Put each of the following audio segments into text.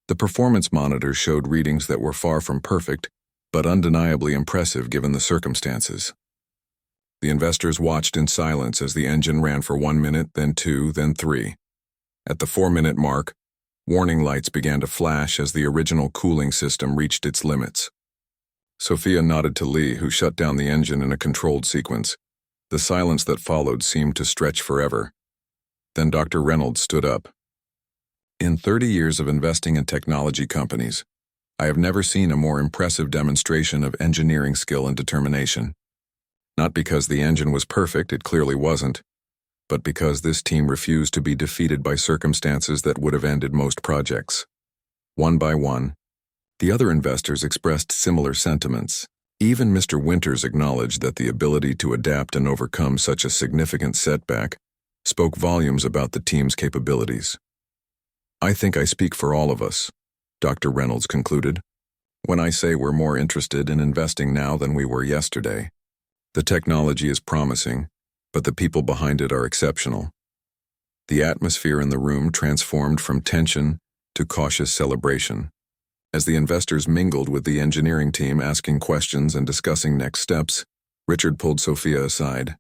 The performance monitors showed readings that were far from perfect, but undeniably impressive given the circumstances. The investors watched in silence as the engine ran for 1 minute, then 2, then 3. At the 4-minute mark, warning lights began to flash as the original cooling system reached its limits. Sophia nodded to Lee, who shut down the engine in a controlled sequence. The silence that followed seemed to stretch forever. Then Dr. Reynolds stood up. In 30 years of investing in technology companies, I have never seen a more impressive demonstration of engineering skill and determination. Not because the engine was perfect, it clearly wasn't, but because this team refused to be defeated by circumstances that would have ended most projects. One by one, the other investors expressed similar sentiments. Even Mr. Winters acknowledged that the ability to adapt and overcome such a significant setback spoke volumes about the team's capabilities. I think I speak for all of us, Dr. Reynolds concluded, when I say we're more interested in investing now than we were yesterday. The technology is promising, but the people behind it are exceptional. The atmosphere in the room transformed from tension to cautious celebration. As the investors mingled with the engineering team, asking questions and discussing next steps, Richard pulled Sophia aside.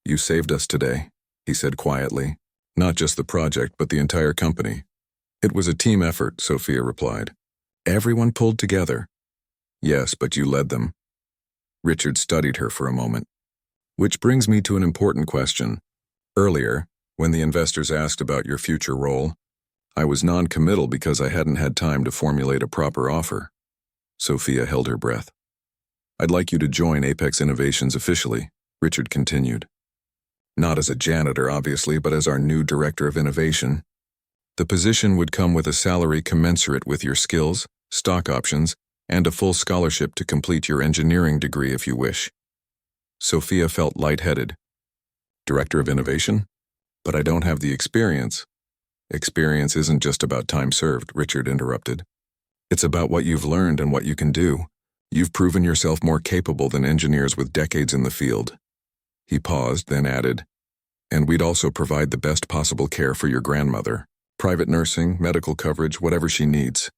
"You saved us today," he said quietly. "Not just the project, but the entire company." "It was a team effort," Sophia replied. "Everyone pulled together." "Yes, but you led them." Richard studied her for a moment. "Which brings me to an important question. Earlier, when the investors asked about your future role, I was non-committal because I hadn't had time to formulate a proper offer." Sophia held her breath. "I'd like you to join Apex Innovations officially," Richard continued. "Not as a janitor, obviously, but as our new Director of Innovation. The position would come with a salary commensurate with your skills, stock options, and a full scholarship to complete your engineering degree if you wish." Sophia felt lightheaded. "Director of Innovation? But I don't have the experience." "Experience isn't just about time served," Richard interrupted. "It's about what you've learned and what you can do. You've proven yourself more capable than engineers with decades in the field." He paused, then added, "And we'd also provide the best possible care for your grandmother. Private nursing, medical coverage, whatever she needs."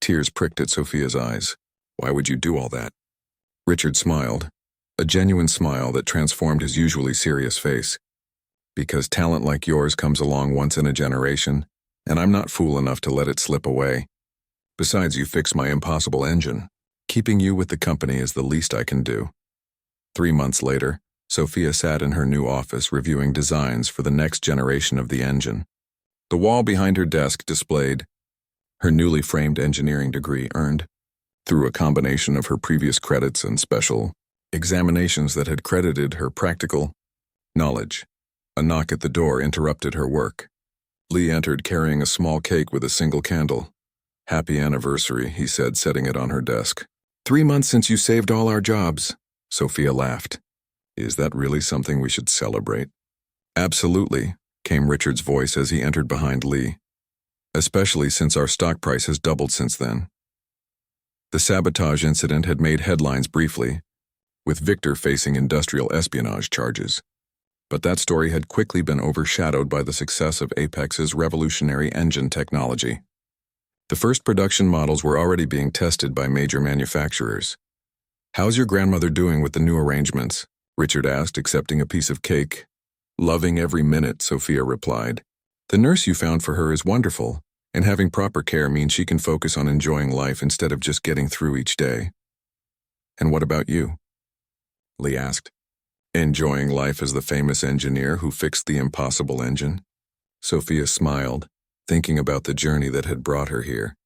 Tears pricked at Sophia's eyes. "Why would you do all that?" Richard smiled, a genuine smile that transformed his usually serious face. "Because talent like yours comes along once in a generation, and I'm not fool enough to let it slip away. Besides, you fixed my impossible engine. Keeping you with the company is the least I can do." 3 months later, Sophia sat in her new office reviewing designs for the next generation of the engine. The wall behind her desk displayed her newly framed engineering degree earned through a combination of her previous credits and special examinations that had credited her practical knowledge. A knock at the door interrupted her work. Lee entered carrying a small cake with a single candle. "Happy anniversary," he said, setting it on her desk. 3 months since you saved all our jobs." Sophia laughed. "Is that really something we should celebrate?" "Absolutely," came Richard's voice as he entered behind Lee. "Especially since our stock price has doubled since then." The sabotage incident had made headlines briefly, with Victor facing industrial espionage charges. But that story had quickly been overshadowed by the success of Apex's revolutionary engine technology. The first production models were already being tested by major manufacturers. "How's your grandmother doing with the new arrangements?" Richard asked, accepting a piece of cake. "Loving every minute," Sophia replied. "The nurse you found for her is wonderful, and having proper care means she can focus on enjoying life instead of just getting through each day." "And what about you?" Lee asked. "Enjoying life as the famous engineer who fixed the impossible engine?" Sophia smiled, thinking about the journey that had brought her here.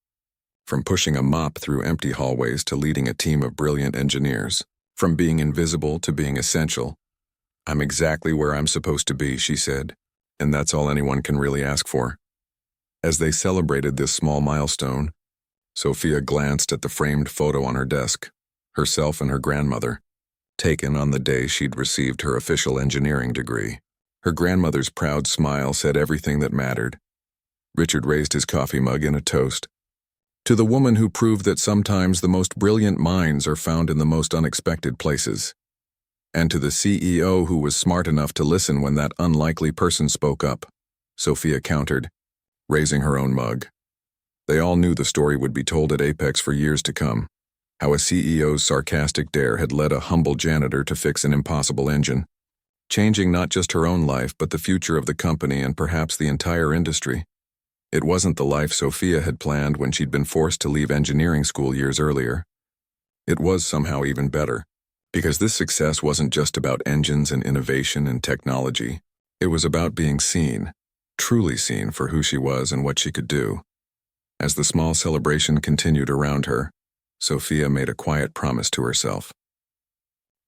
From pushing a mop through empty hallways to leading a team of brilliant engineers. From being invisible to being essential. "I'm exactly where I'm supposed to be," she said, "and that's all anyone can really ask for." As they celebrated this small milestone, Sophia glanced at the framed photo on her desk, herself and her grandmother, taken on the day she'd received her official engineering degree. Her grandmother's proud smile said everything that mattered. Richard raised his coffee mug in a toast. "To the woman who proved that sometimes the most brilliant minds are found in the most unexpected places. And to the CEO who was smart enough to listen when that unlikely person spoke up," Sophia countered, raising her own mug. They all knew the story would be told at Apex for years to come, how a CEO's sarcastic dare had led a humble janitor to fix an impossible engine, changing not just her own life but the future of the company and perhaps the entire industry. It wasn't the life Sophia had planned when she'd been forced to leave engineering school years earlier. It was somehow even better, because this success wasn't just about engines and innovation and technology. It was about being seen, truly seen for who she was and what she could do. As the small celebration continued around her, Sophia made a quiet promise to herself.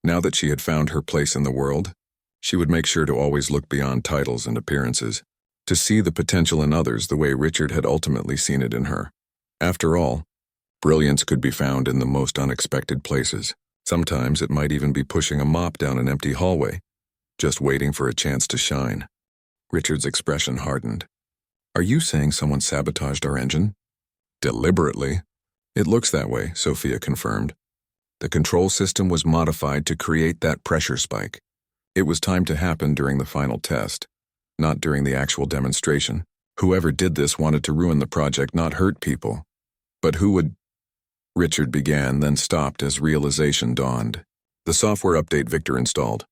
Now that she had found her place in the world, she would make sure to always look beyond titles and appearances, to see the potential in others the way Richard had ultimately seen it in her. After all, brilliance could be found in the most unexpected places. Sometimes it might even be pushing a mop down an empty hallway, just waiting for a chance to shine. Richard's expression hardened. "Are you saying someone sabotaged our engine?" "Deliberately." "It looks that way," Sophia confirmed. "The control system was modified to create that pressure spike. It was timed to happen during the final test, not during the actual demonstration. Whoever did this wanted to ruin the project, not hurt people. But who would—" Richard began, then stopped as realization dawned. The software update Victor installed.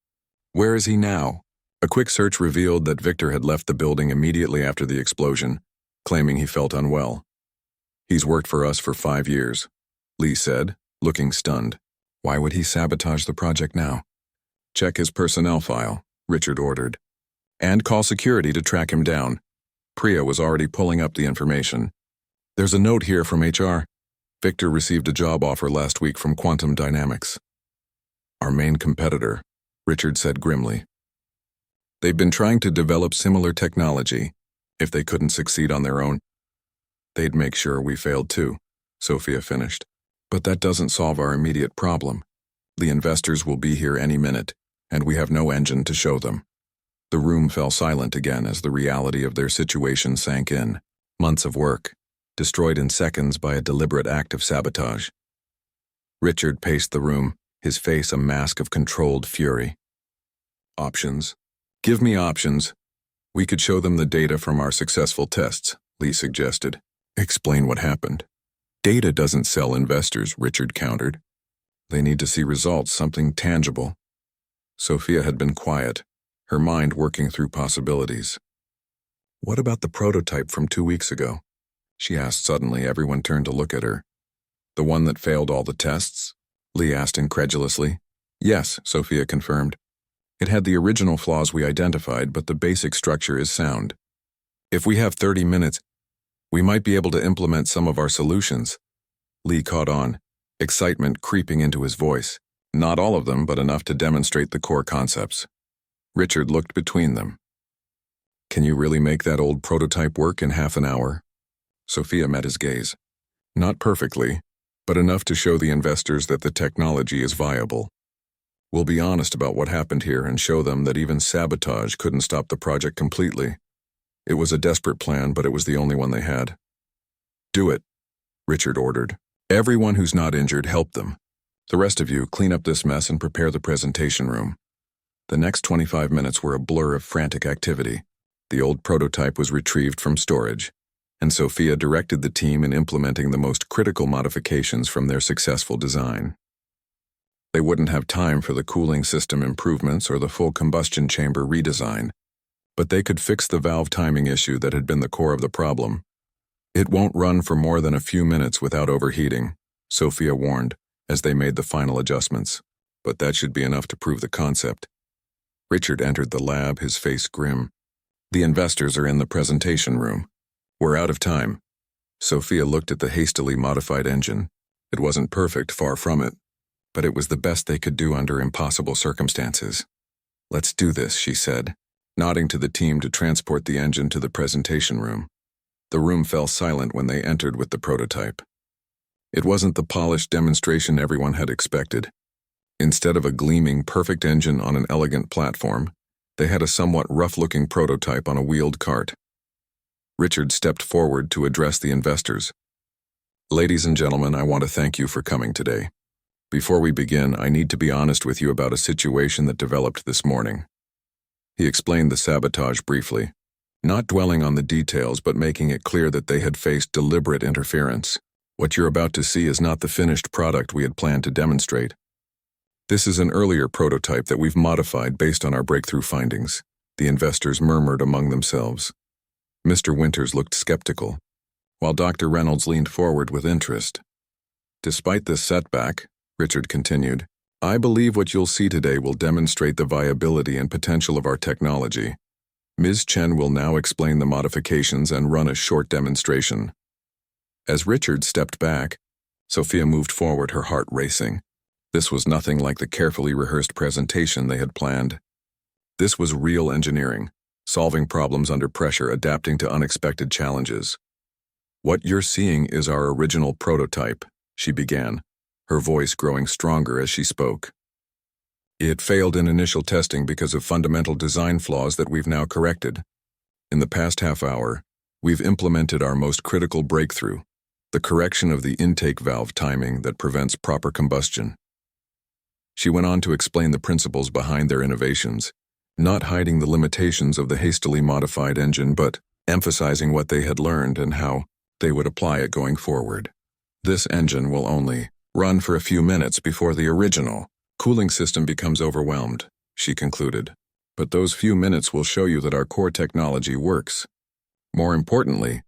Where is he now? A quick search revealed that Victor had left the building immediately after the explosion, claiming he felt unwell. "He's worked for us for 5 years," Lee said, looking stunned. "Why would he sabotage the project now?" "Check his personnel file," Richard ordered. "And call security to track him down." Priya was already pulling up the information. "There's a note here from HR. Victor received a job offer last week from Quantum Dynamics." "Our main competitor," Richard said grimly. "They've been trying to develop similar technology. If they couldn't succeed on their own, they'd make sure we failed too," Sophia finished. "But that doesn't solve our immediate problem. The investors will be here any minute, and we have no engine to show them." The room fell silent again as the reality of their situation sank in. Months of work, destroyed in seconds by a deliberate act of sabotage. Richard paced the room, his face a mask of controlled fury. "Options? Give me options. We could show them the data from our successful tests," Lee suggested. "Explain what happened." "Data doesn't sell investors," Richard countered. "They need to see results, something tangible." Sophia had been quiet, her mind working through possibilities. "What about the prototype from 2 weeks ago?" she asked suddenly. Everyone turned to look at her. "The one that failed all the tests?" Lee asked incredulously. "Yes," Sophia confirmed. "It had the original flaws we identified, but the basic structure is sound. If we have 30 minutes, we might be able to implement some of our solutions." Lee caught on, excitement creeping into his voice. "Not all of them, but enough to demonstrate the core concepts." Richard looked between them. "Can you really make that old prototype work in half an hour?" Sophia met his gaze. "Not perfectly, but enough to show the investors that the technology is viable. We'll be honest about what happened here and show them that even sabotage couldn't stop the project completely. It was a desperate plan, but it was the only one they had." "Do it," Richard ordered. "Everyone who's not injured, help them. The rest of you, clean up this mess and prepare the presentation room." The next 25 minutes were a blur of frantic activity. The old prototype was retrieved from storage, and Sophia directed the team in implementing the most critical modifications from their successful design. They wouldn't have time for the cooling system improvements or the full combustion chamber redesign, but they could fix the valve timing issue that had been the core of the problem. "It won't run for more than a few minutes without overheating," Sophia warned as they made the final adjustments, "but that should be enough to prove the concept." Richard entered the lab, his face grim. "The investors are in the presentation room. We're out of time." Sophia looked at the hastily modified engine. It wasn't perfect, far from it, but it was the best they could do under impossible circumstances. "Let's do this," she said, nodding to the team to transport the engine to the presentation room. The room fell silent when they entered with the prototype. It wasn't the polished demonstration everyone had expected. Instead of a gleaming, perfect engine on an elegant platform, they had a somewhat rough-looking prototype on a wheeled cart. Richard stepped forward to address the investors. "Ladies and gentlemen, I want to thank you for coming today. Before we begin, I need to be honest with you about a situation that developed this morning." He explained the sabotage briefly. not dwelling on the details but making it clear that they had faced deliberate interference. What you're about to see is not the finished product we had planned to demonstrate. This is an earlier prototype that we've modified based on our breakthrough findings, the investors murmured among themselves. Mr. Winters looked skeptical, while Dr. Reynolds leaned forward with interest. Despite this setback, Richard continued, I believe what you'll see today will demonstrate the viability and potential of our technology. Ms. Chen will now explain the modifications and run a short demonstration. As Richard stepped back, Sophia moved forward, her heart racing. This was nothing like the carefully rehearsed presentation they had planned. This was real engineering, solving problems under pressure, adapting to unexpected challenges. What you're seeing is our original prototype, she began, her voice growing stronger as she spoke. It failed in initial testing because of fundamental design flaws that we've now corrected. In the past half hour, we've implemented our most critical breakthrough, the correction of the intake valve timing that prevents proper combustion. She went on to explain the principles behind their innovations, not hiding the limitations of the hastily modified engine but emphasizing what they had learned and how they would apply it going forward. This engine will only run for a few minutes before the original cooling system becomes overwhelmed, she concluded. But those few minutes will show you that our core technology works. More importantly,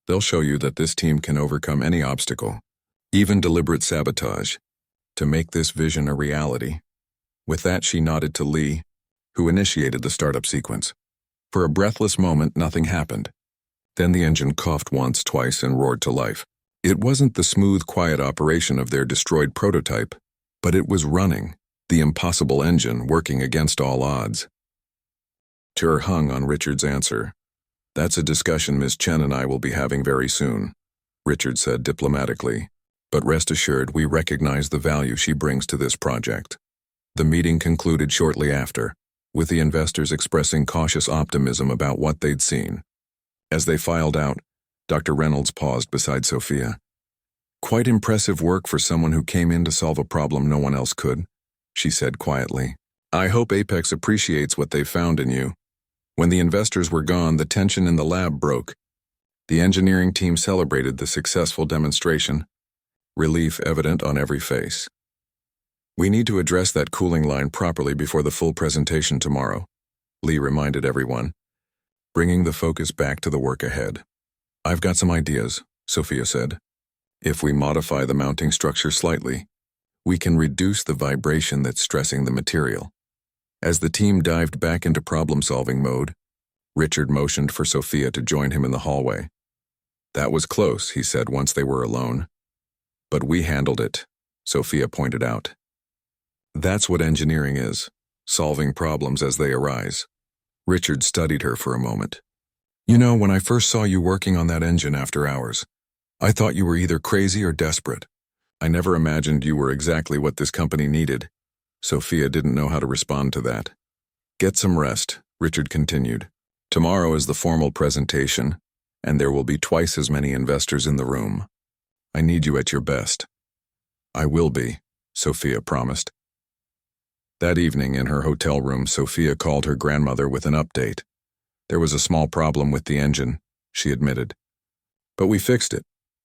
they'll show you that this team can overcome any obstacle, even deliberate sabotage, to make this vision a reality. With that, she nodded to Lee, who initiated the startup sequence. For a breathless moment, nothing happened. Then the engine coughed once, twice, and roared to life. It wasn't the smooth, quiet operation of their destroyed prototype, but it was running, the impossible engine working against all odds. Tur hung on Richard's answer. That's a discussion Ms. Chen and I will be having very soon, Richard said diplomatically. But rest assured, we recognize the value she brings to this project. The meeting concluded shortly after, with the investors expressing cautious optimism about what they'd seen. As they filed out, Dr. Reynolds paused beside Sophia. Quite impressive work for someone who came in to solve a problem no one else could, she said quietly. I hope Apex appreciates what they found in you. When the investors were gone, the tension in the lab broke. The engineering team celebrated the successful demonstration, relief evident on every face. We need to address that cooling line properly before the full presentation tomorrow, Lee reminded everyone, bringing the focus back to the work ahead. I've got some ideas, Sophia said. If we modify the mounting structure slightly, we can reduce the vibration that's stressing the material. As the team dived back into problem-solving mode, Richard motioned for Sophia to join him in the hallway. That was close, he said once they were alone. But we handled it, Sophia pointed out. That's what engineering is, solving problems as they arise. Richard studied her for a moment. You know, when I first saw you working on that engine after hours, I thought you were either crazy or desperate. I never imagined you were exactly what this company needed. Sophia didn't know how to respond to that. Get some rest, Richard continued. Tomorrow is the formal presentation, and there will be twice as many investors in the room. I need you at your best. I will be, Sophia promised. That evening in her hotel room, Sophia called her grandmother with an update. There was a small problem with the engine, she admitted. But we fixed it,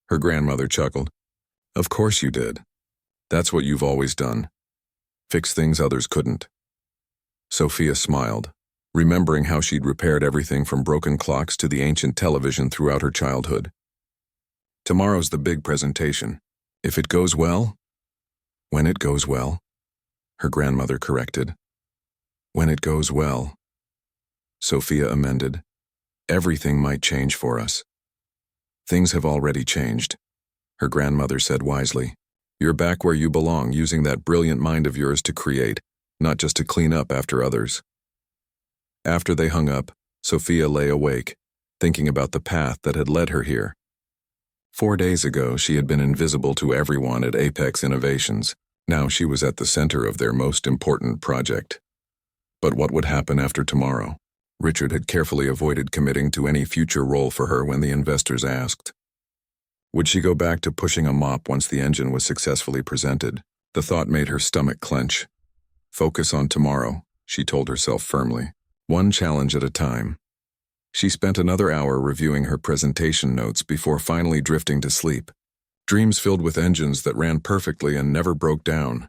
her grandmother chuckled. Of course you did. That's what you've always done. Fix things others couldn't. Sophia smiled, remembering how she'd repaired everything from broken clocks to the ancient television throughout her childhood. Tomorrow's the big presentation. If it goes well, when it goes well, her grandmother corrected. When it goes well, Sophia amended. Everything might change for us. Things have already changed, her grandmother said wisely. You're back where you belong, using that brilliant mind of yours to create, not just to clean up after others. After they hung up, Sophia lay awake, thinking about the path that had led her here. 4 days ago, she had been invisible to everyone at Apex Innovations. Now she was at the center of their most important project. But what would happen after tomorrow? Richard had carefully avoided committing to any future role for her when the investors asked. Would she go back to pushing a mop once the engine was successfully presented? The thought made her stomach clench. Focus on tomorrow, she told herself firmly. One challenge at a time. She spent another hour reviewing her presentation notes before finally drifting to sleep. Dreams filled with engines that ran perfectly and never broke down.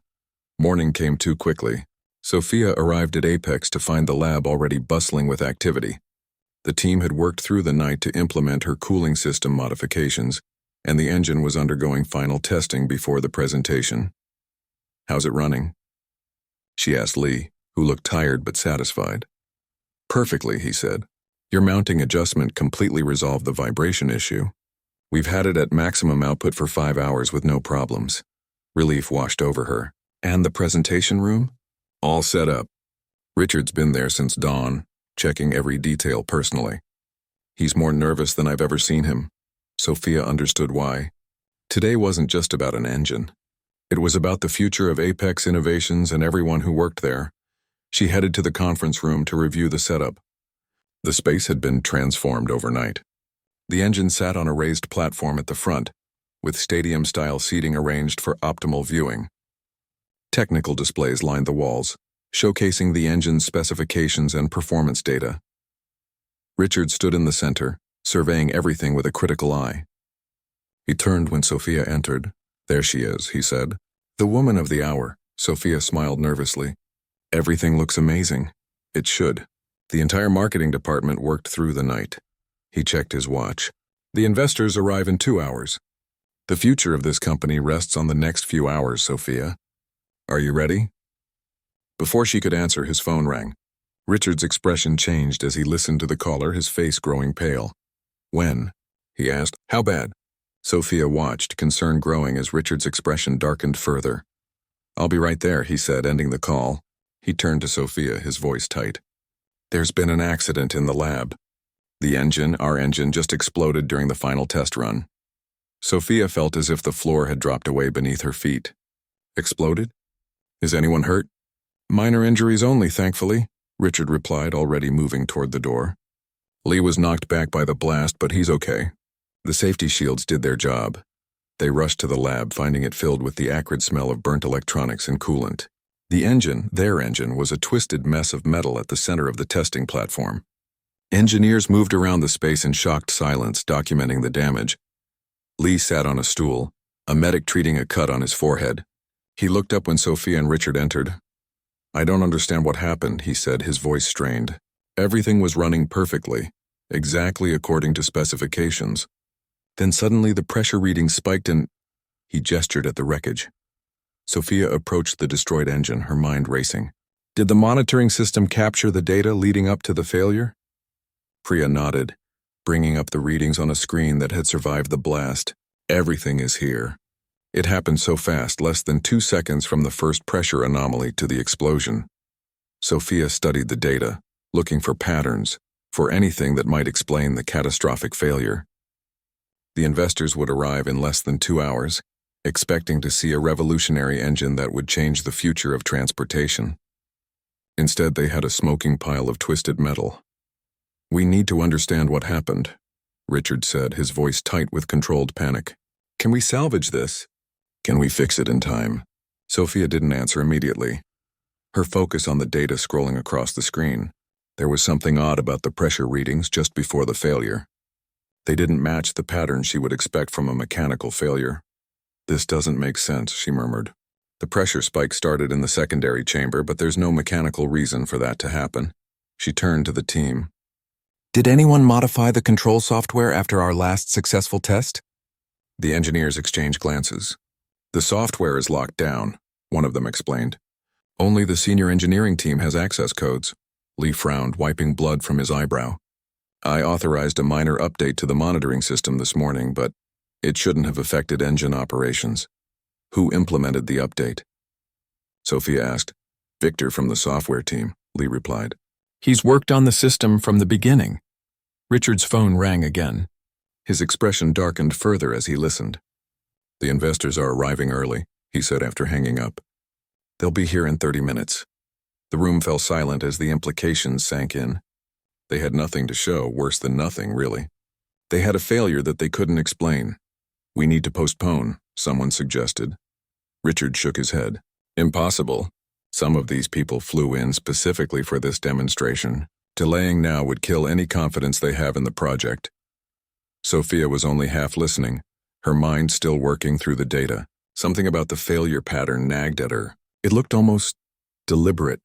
Morning came too quickly. Sophia arrived at Apex to find the lab already bustling with activity. The team had worked through the night to implement her cooling system modifications, and the engine was undergoing final testing before the presentation. "How's it running?" she asked Lee, who looked tired but satisfied. "Perfectly," he said. "Your mounting adjustment completely resolved the vibration issue. We've had it at maximum output for 5 hours with no problems." Relief washed over her. "And the presentation room?" "All set up. Richard's been there since dawn, checking every detail personally. He's more nervous than I've ever seen him." Sophia understood why. Today wasn't just about an engine. It was about the future of Apex Innovations and everyone who worked there. She headed to the conference room to review the setup. The space had been transformed overnight. The engine sat on a raised platform at the front, with stadium-style seating arranged for optimal viewing. Technical displays lined the walls, showcasing the engine's specifications and performance data. Richard stood in the center, surveying everything with a critical eye. He turned when Sophia entered. "There she is," he said. "The woman of the hour." Sophia smiled nervously. "Everything looks amazing." "It should." The entire marketing department worked through the night. He checked his watch. "The investors arrive in 2 hours. The future of this company rests on the next few hours, Sophia. Are you ready?" Before she could answer, his phone rang. Richard's expression changed as he listened to the caller, his face growing pale. "When?" he asked. "How bad?" Sophia watched, concern growing as Richard's expression darkened further. "I'll be right there," he said, ending the call. He turned to Sophia, his voice tight. "There's been an accident in the lab. Our engine, just exploded during the final test run." Sophia felt as if the floor had dropped away beneath her feet. "Exploded? Is anyone hurt?" "Minor injuries only, thankfully," Richard replied, already moving toward the door. "Lee was knocked back by the blast, but he's okay." The safety shields did their job. They rushed to the lab, finding it filled with the acrid smell of burnt electronics and coolant. Their engine, was a twisted mess of metal at the center of the testing platform. Engineers moved around the space in shocked silence, documenting the damage. Lee sat on a stool, a medic treating a cut on his forehead. He looked up when Sophia and Richard entered. "I don't understand what happened," he said, his voice strained. "Everything was running perfectly, exactly according to specifications. Then suddenly the pressure reading spiked and—" He gestured at the wreckage. Sophia approached the destroyed engine, her mind racing. "Did the monitoring system capture the data leading up to the failure?" Priya nodded, bringing up the readings on a screen that had survived the blast. "Everything is here. It happened so fast, less than 2 seconds from the first pressure anomaly to the explosion." Sophia studied the data, looking for patterns, for anything that might explain the catastrophic failure. The investors would arrive in less than 2 hours, expecting to see a revolutionary engine that would change the future of transportation. Instead, they had a smoking pile of twisted metal. "We need to understand what happened," Richard said, his voice tight with controlled panic. "Can we salvage this? Can we fix it in time?" Sophia didn't answer immediately, her focus on the data scrolling across the screen. There was something odd about the pressure readings just before the failure. They didn't match the pattern she would expect from a mechanical failure. "This doesn't make sense," she murmured. "The pressure spike started in the secondary chamber, but there's no mechanical reason for that to happen." She turned to the team. "Did anyone modify the control software after our last successful test?" The engineers exchanged glances. "The software is locked down," one of them explained. "Only the senior engineering team has access codes." Lee frowned, wiping blood from his eyebrow. "I authorized a minor update to the monitoring system this morning, but it shouldn't have affected engine operations." "Who implemented the update?" Sophia asked. "Victor from the software team," Lee replied. "He's worked on the system from the beginning." Richard's phone rang again. His expression darkened further as he listened. "The investors are arriving early," he said after hanging up. "They'll be here in 30 minutes. The room fell silent as the implications sank in. They had nothing to show, worse than nothing, really. They had a failure that they couldn't explain. "We need to postpone," someone suggested. Richard shook his head. "Impossible. Some of these people flew in specifically for this demonstration. Delaying now would kill any confidence they have in the project. Sophia was only half listening, her mind still working through the data. Something about the failure pattern nagged at her. It looked almost deliberate.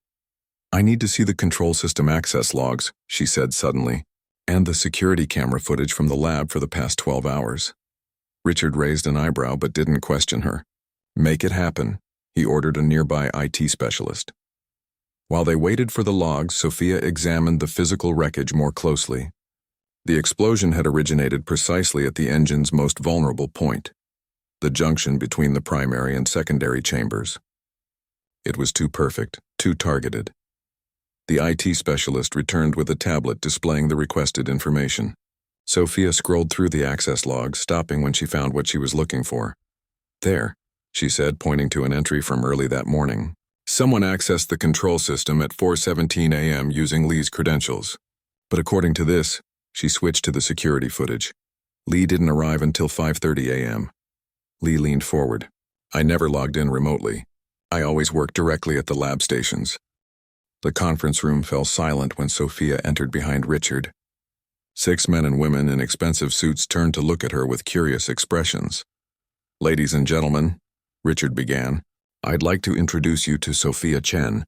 "I need to see the control system access logs," she said suddenly, "and the security camera footage from the lab for the past 12 hours. Richard raised an eyebrow but didn't question her. "Make it happen," he ordered a nearby IT specialist. While they waited for the logs, Sophia examined the physical wreckage more closely. The explosion had originated precisely at the engine's most vulnerable point, the junction between the primary and secondary chambers. It was too perfect, too targeted. The IT specialist returned with a tablet displaying the requested information. Sophia scrolled through the access logs, stopping when she found what she was looking for. "There," she said, pointing to an entry from early that morning. "Someone accessed the control system at 4:17 a.m. using Lee's credentials. But according to this," she switched to the security footage, "Lee didn't arrive until 5:30 a.m. Lee leaned forward. "I never logged in remotely. I always worked directly at the lab stations." The conference room fell silent when Sophia entered behind Richard. 6 men and women in expensive suits turned to look at her with curious expressions. "Ladies and gentlemen," Richard began, "I'd like to introduce you to Sophia Chen,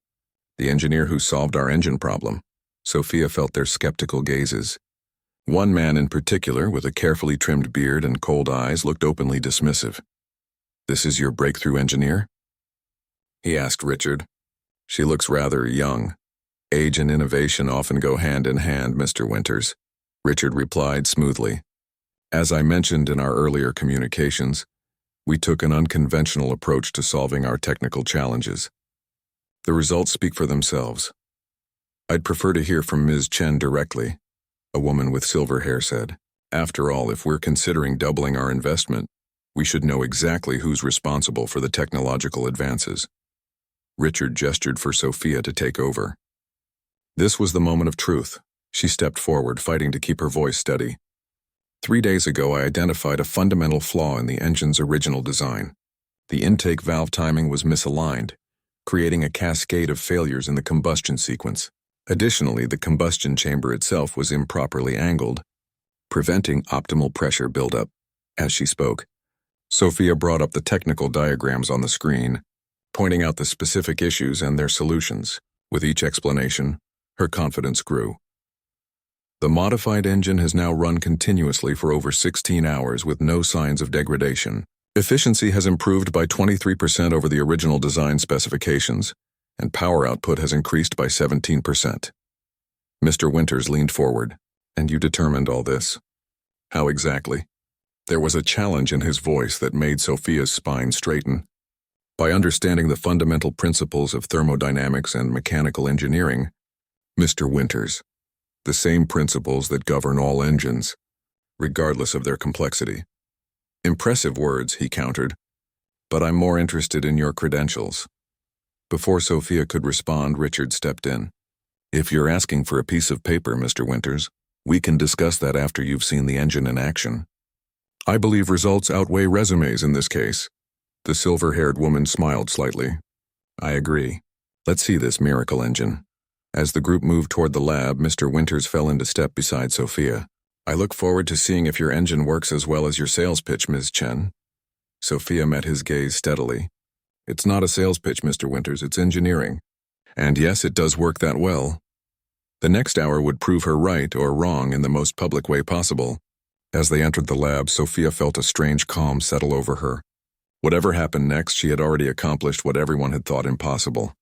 the engineer who solved our engine problem." Sophia felt their skeptical gazes. One man in particular, with a carefully trimmed beard and cold eyes, looked openly dismissive. "This is your breakthrough engineer?" he asked Richard. "She looks rather young. Age and innovation often go hand in hand, Mr. Winters," Richard replied smoothly. "As I mentioned in our earlier communications, we took an unconventional approach to solving our technical challenges. The results speak for themselves. I'd prefer to hear from Ms. Chen directly," a woman with silver hair said. "After all, if we're considering doubling our investment, we should know exactly who's responsible for the technological advances." Richard gestured for Sophia to take over. This was the moment of truth. She stepped forward, fighting to keep her voice steady. 3 days ago, I identified a fundamental flaw in the engine's original design. The intake valve timing was misaligned, creating a cascade of failures in the combustion sequence. Additionally, the combustion chamber itself was improperly angled, preventing optimal pressure buildup. As she spoke, Sophia brought up the technical diagrams on the screen, pointing out the specific issues and their solutions. With each explanation, her confidence grew. The modified engine has now run continuously for over 16 hours with no signs of degradation. Efficiency has improved by 23% over the original design specifications, and power output has increased by 17%. Mr. Winters leaned forward. "And you determined all this? How exactly?" There was a challenge in his voice that made Sophia's spine straighten. "By understanding the fundamental principles of thermodynamics and mechanical engineering, Mr. Winters. The same principles that govern all engines, regardless of their complexity." "Impressive words," he countered, "but I'm more interested in your credentials." Before Sophia could respond, Richard stepped in. "If you're asking for a piece of paper, Mr. Winters, we can discuss that after you've seen the engine in action. I believe results outweigh resumes in this case." The silver-haired woman smiled slightly. "I agree. Let's see this miracle engine." As the group moved toward the lab, Mr. Winters fell into step beside Sophia. "I look forward to seeing if your engine works as well as your sales pitch, Ms. Chen." Sophia met his gaze steadily. "It's not a sales pitch, Mr. Winters, it's engineering. And yes, it does work that well." The next hour would prove her right or wrong in the most public way possible. As they entered the lab, Sophia felt a strange calm settle over her. Whatever happened next, she had already accomplished what everyone had thought impossible.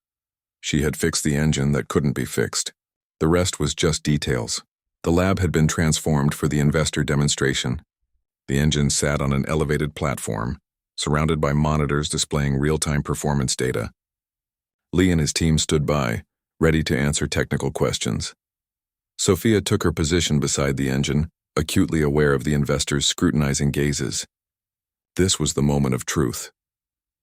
She had fixed the engine that couldn't be fixed. The rest was just details. The lab had been transformed for the investor demonstration. The engine sat on an elevated platform, surrounded by monitors displaying real-time performance data. Lee and his team stood by, ready to answer technical questions. Sophia took her position beside the engine, acutely aware of the investors' scrutinizing gazes. This was the moment of truth.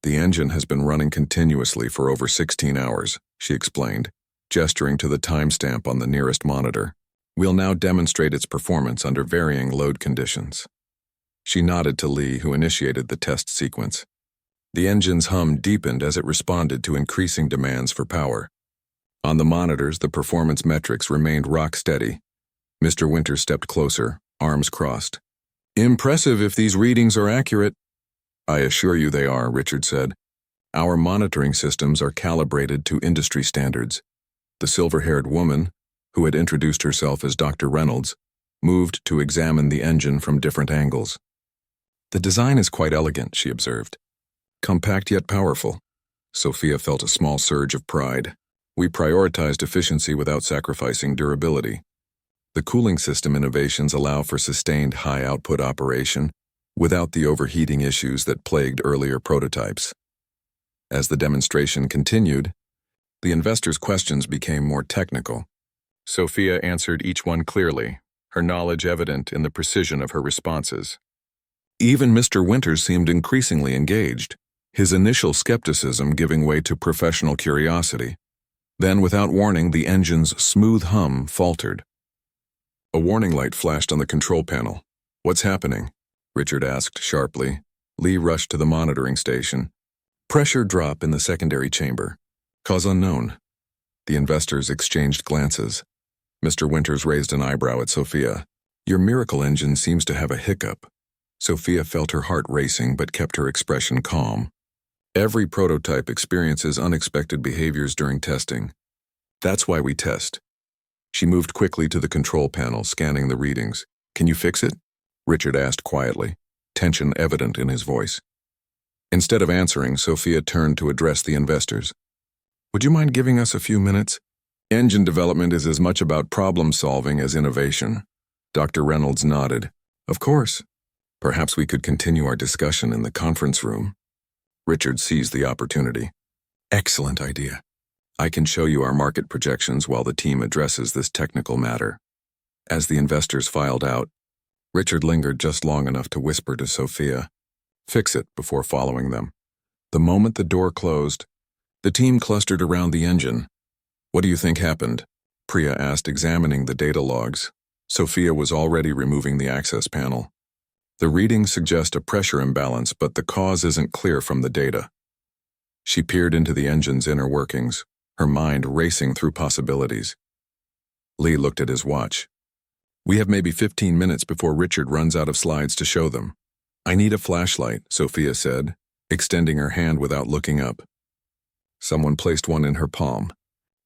"The engine has been running continuously for over 16 hours, she explained, gesturing to the timestamp on the nearest monitor. "We'll now demonstrate its performance under varying load conditions." She nodded to Lee, who initiated the test sequence. The engine's hum deepened as it responded to increasing demands for power. On the monitors, the performance metrics remained rock steady. Mr. Winters stepped closer, arms crossed. Impressive if these readings are accurate. I assure you they are, Richard said. Our monitoring systems are calibrated to industry standards. The silver-haired woman, who had introduced herself as Dr. Reynolds, moved to examine the engine from different angles. The design is quite elegant, she observed. Compact yet powerful. Sophia felt a small surge of pride. We prioritized efficiency without sacrificing durability. The cooling system innovations allow for sustained high-output operation without the overheating issues that plagued earlier prototypes. As the demonstration continued, the investors' questions became more technical. Sophia answered each one clearly, her knowledge evident in the precision of her responses. Even Mr. Winters seemed increasingly engaged, his initial skepticism giving way to professional curiosity. Then, without warning, the engine's smooth hum faltered. A warning light flashed on the control panel. What's happening? Richard asked sharply. Lee rushed to the monitoring station. Pressure drop in the secondary chamber. Cause unknown. The investors exchanged glances. Mr. Winters raised an eyebrow at Sophia. Your miracle engine seems to have a hiccup. Sophia felt her heart racing but kept her expression calm. Every prototype experiences unexpected behaviors during testing. That's why we test. She moved quickly to the control panel, scanning the readings. Can you fix it? Richard asked quietly, tension evident in his voice. Instead of answering, Sophia turned to address the investors. Would you mind giving us a few minutes? Engine development is as much about problem-solving as innovation. Dr. Reynolds nodded. Of course. Perhaps we could continue our discussion in the conference room. Richard seized the opportunity. Excellent idea. I can show you our market projections while the team addresses this technical matter. As the investors filed out, Richard lingered just long enough to whisper to Sophia, Fix it, before following them. The moment the door closed, the team clustered around the engine. What do you think happened? Priya asked, examining the data logs. Sophia was already removing the access panel. The readings suggest a pressure imbalance, but the cause isn't clear from the data. She peered into the engine's inner workings, her mind racing through possibilities. Lee looked at his watch. We have maybe 15 minutes before Richard runs out of slides to show them. I need a flashlight, Sophia said, extending her hand without looking up. Someone placed one in her palm.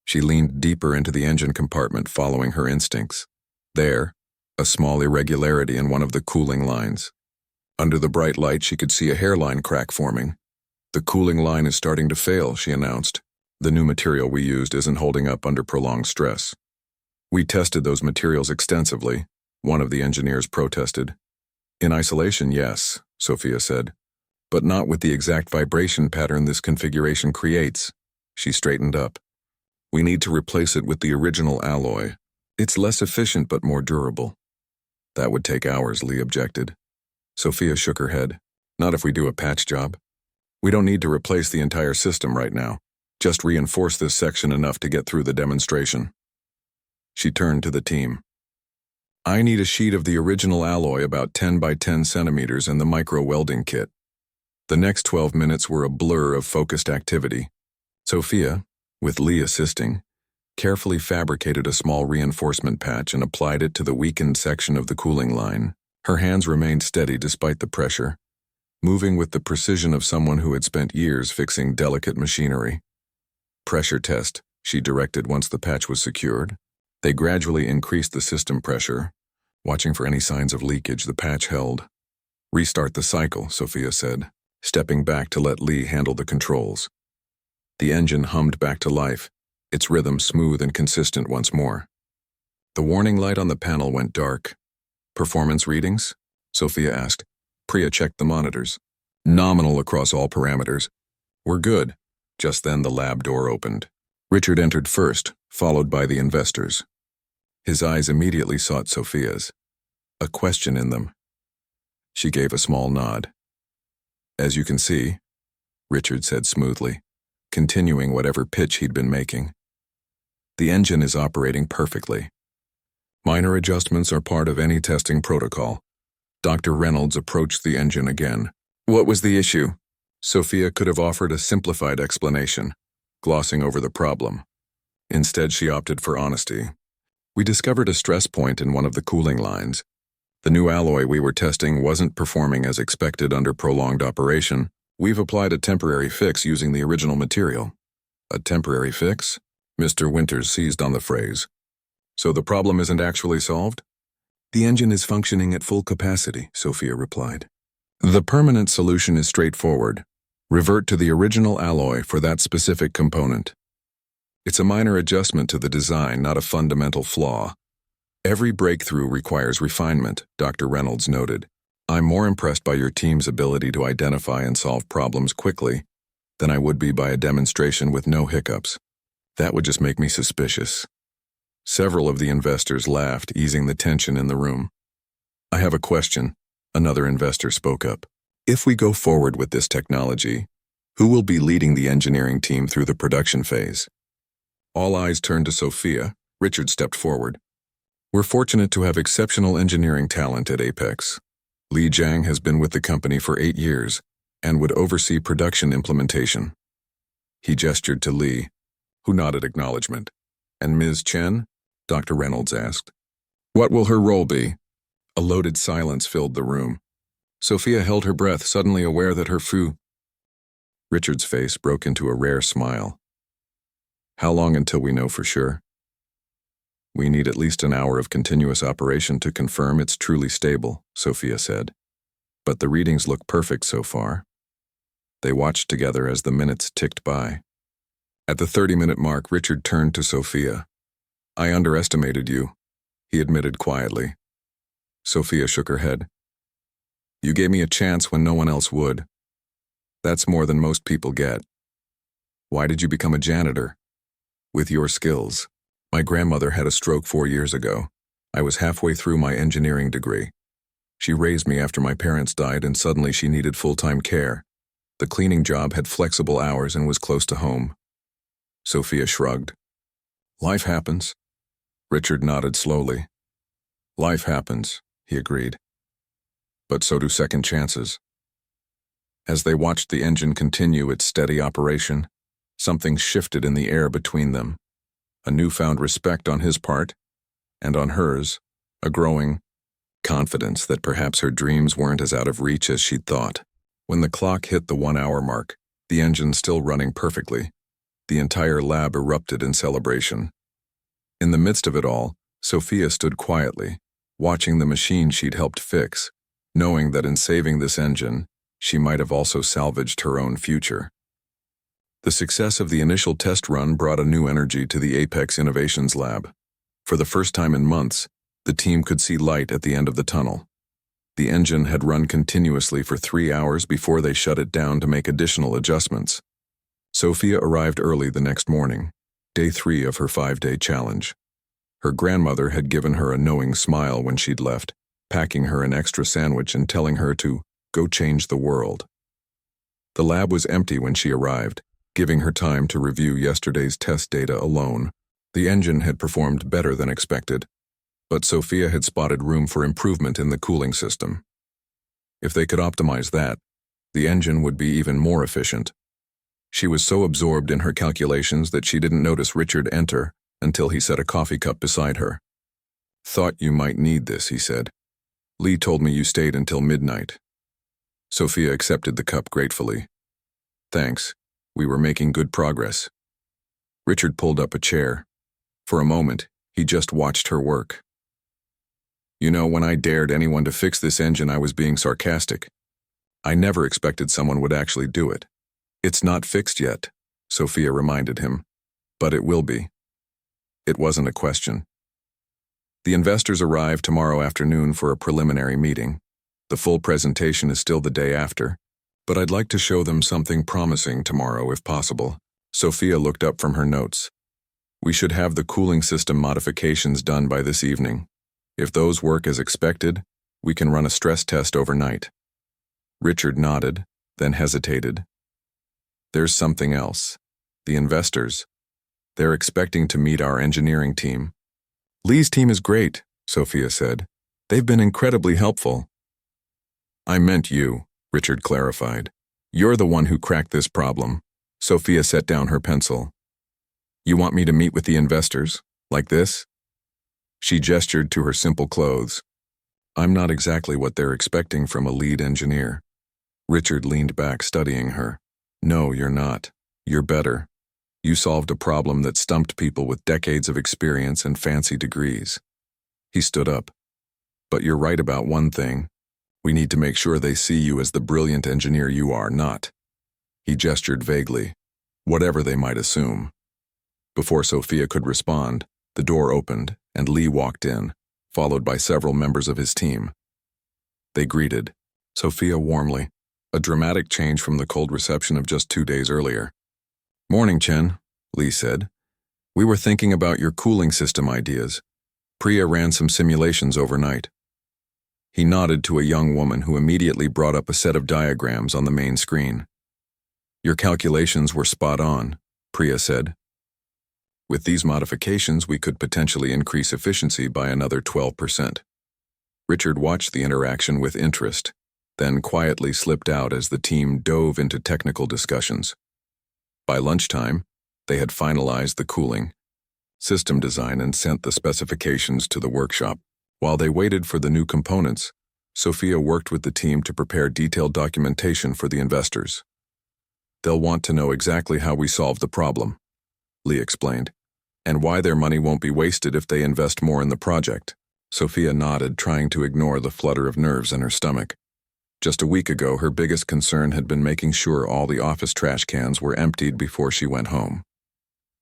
She leaned deeper into the engine compartment, following her instincts. There, a small irregularity in one of the cooling lines. Under the bright light, she could see a hairline crack forming. The cooling line is starting to fail, she announced. The new material we used isn't holding up under prolonged stress. We tested those materials extensively, one of the engineers protested. In isolation, yes, Sophia said, but not with the exact vibration pattern this configuration creates. She straightened up. We need to replace it with the original alloy. It's less efficient but more durable. That would take hours, Lee objected. Sophia shook her head. Not if we do a patch job. We don't need to replace the entire system right now. Just reinforce this section enough to get through the demonstration. She turned to the team. I need a sheet of the original alloy about 10 by 10 centimeters and the micro welding kit. The next 12 minutes were a blur of focused activity. Sophia, with Lee assisting, carefully fabricated a small reinforcement patch and applied it to the weakened section of the cooling line. Her hands remained steady despite the pressure, moving with the precision of someone who had spent years fixing delicate machinery. Pressure test, she directed once the patch was secured. They gradually increased the system pressure. Watching for any signs of leakage, the patch held. Restart the cycle, Sophia said, stepping back to let Lee handle the controls. The engine hummed back to life, its rhythm smooth and consistent once more. The warning light on the panel went dark. Performance readings? Sophia asked. Priya checked the monitors. Nominal across all parameters. We're good. Just then the lab door opened. Richard entered first, followed by the investors. His eyes immediately sought Sophia's. A question in them. She gave a small nod. As you can see, Richard said smoothly, continuing whatever pitch he'd been making. The engine is operating perfectly. Minor adjustments are part of any testing protocol. Dr. Reynolds approached the engine again. What was the issue? Sophia could have offered a simplified explanation, glossing over the problem. Instead, she opted for honesty. We discovered a stress point in one of the cooling lines. The new alloy we were testing wasn't performing as expected under prolonged operation. We've applied a temporary fix using the original material. A temporary fix? Mr. Winters seized on the phrase. So the problem isn't actually solved? The engine is functioning at full capacity, Sophia replied. The permanent solution is straightforward. Revert to the original alloy for that specific component. It's a minor adjustment to the design, not a fundamental flaw. Every breakthrough requires refinement, Dr. Reynolds noted. I'm more impressed by your team's ability to identify and solve problems quickly than I would be by a demonstration with no hiccups. That would just make me suspicious. Several of the investors laughed, easing the tension in the room. I have a question, another investor spoke up. If we go forward with this technology, who will be leading the engineering team through the production phase? All eyes turned to Sophia. Richard stepped forward. We're fortunate to have exceptional engineering talent at Apex. Li Jiang has been with the company for 8 years and would oversee production implementation. He gestured to Li, who nodded acknowledgement. And Ms. Chen? Dr. Reynolds asked. What will her role be? A loaded silence filled the room. Sophia held her breath, suddenly aware that her Richard's face broke into a rare smile. How long until we know for sure? We need at least an hour of continuous operation to confirm it's truly stable, Sophia said. But the readings look perfect so far. They watched together as the minutes ticked by. At the 30-minute mark, Richard turned to Sophia. I underestimated you, he admitted quietly. Sophia shook her head. You gave me a chance when no one else would. That's more than most people get. Why did you become a janitor? With your skills. My grandmother had a stroke 4 years ago. I was halfway through my engineering degree. She raised me after my parents died and suddenly she needed full-time care. The cleaning job had flexible hours and was close to home. Sophia shrugged. Life happens. Richard nodded slowly. Life happens, he agreed. But so do second chances. As they watched the engine continue its steady operation, something shifted in the air between them. A newfound respect on his part, and on hers, a growing confidence that perhaps her dreams weren't as out of reach as she'd thought. When the clock hit the 1-hour mark, the engine still running perfectly, the entire lab erupted in celebration. In the midst of it all, Sophia stood quietly, watching the machine she'd helped fix, knowing that in saving this engine, she might have also salvaged her own future. The success of the initial test run brought a new energy to the Apex Innovations Lab. For the first time in months, the team could see light at the end of the tunnel. The engine had run continuously for 3 hours before they shut it down to make additional adjustments. Sophia arrived early the next morning, day 3 of her 5-day challenge. Her grandmother had given her a knowing smile when she'd left, packing her an extra sandwich and telling her to go change the world. The lab was empty when she arrived, giving her time to review yesterday's test data alone. The engine had performed better than expected, but Sophia had spotted room for improvement in the cooling system. If they could optimize that, the engine would be even more efficient. She was so absorbed in her calculations that she didn't notice Richard enter until he set a coffee cup beside her. Thought you might need this, he said. Lee told me you stayed until midnight. Sophia accepted the cup gratefully. Thanks. We were making good progress. Richard pulled up a chair. For a moment, he just watched her work. You know, when I dared anyone to fix this engine, I was being sarcastic. I never expected someone would actually do it. It's not fixed yet, Sophia reminded him, but it will be. It wasn't a question. The investors arrive tomorrow afternoon for a preliminary meeting. The full presentation is still the day after, but I'd like to show them something promising tomorrow if possible. Sophia looked up from her notes. We should have the cooling system modifications done by this evening. If those work as expected, we can run a stress test overnight. Richard nodded, then hesitated. There's something else. The investors. They're expecting to meet our engineering team. Lee's team is great, Sophia said. They've been incredibly helpful. I meant you, Richard clarified. You're the one who cracked this problem. Sophia set down her pencil. You want me to meet with the investors? Like this? She gestured to her simple clothes. I'm not exactly what they're expecting from a lead engineer. Richard leaned back, studying her. No, you're not. You're better. You solved a problem that stumped people with decades of experience and fancy degrees. He stood up. But you're right about one thing. We need to make sure they see you as the brilliant engineer you are not. He gestured vaguely, whatever they might assume. Before Sophia could respond, the door opened and Lee walked in, followed by several members of his team. They greeted Sophia warmly, a dramatic change from the cold reception of just 2 days earlier. Morning, Chen, Lee said. We were thinking about your cooling system ideas. Priya ran some simulations overnight. He nodded to a young woman who immediately brought up a set of diagrams on the main screen. Your calculations were spot on, Priya said. With these modifications, we could potentially increase efficiency by another 12%. Richard watched the interaction with interest, then quietly slipped out as the team dove into technical discussions. By lunchtime, they had finalized the cooling system design and sent the specifications to the workshop. While they waited for the new components, Sophia worked with the team to prepare detailed documentation for the investors. They'll want to know exactly how we solved the problem, Lee explained, and why their money won't be wasted if they invest more in the project. Sophia nodded, trying to ignore the flutter of nerves in her stomach. Just a week ago, her biggest concern had been making sure all the office trash cans were emptied before she went home.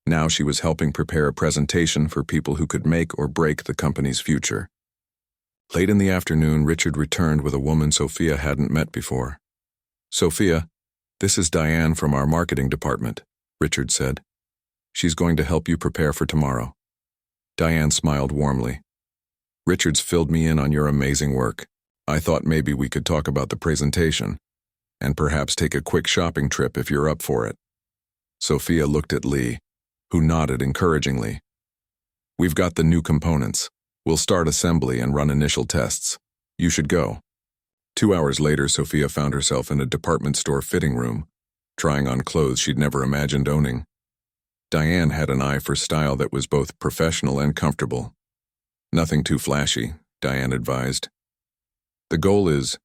Now she was helping prepare a presentation for people who could make or break the company's future. Late in the afternoon, Richard returned with a woman Sophia hadn't met before. Sophia, this is Diane from our marketing department, Richard said. She's going to help you prepare for tomorrow. Diane smiled warmly. Richard's filled me in on your amazing work. I thought maybe we could talk about the presentation, and perhaps take a quick shopping trip if you're up for it. Sophia looked at Lee, who nodded encouragingly. We've got the new components. We'll start assembly and run initial tests. You should go. 2 hours later, Sophia found herself in a department store fitting room, trying on clothes she'd never imagined owning. Diane had an eye for style that was both professional and comfortable. Nothing too flashy, Diane advised. The goal is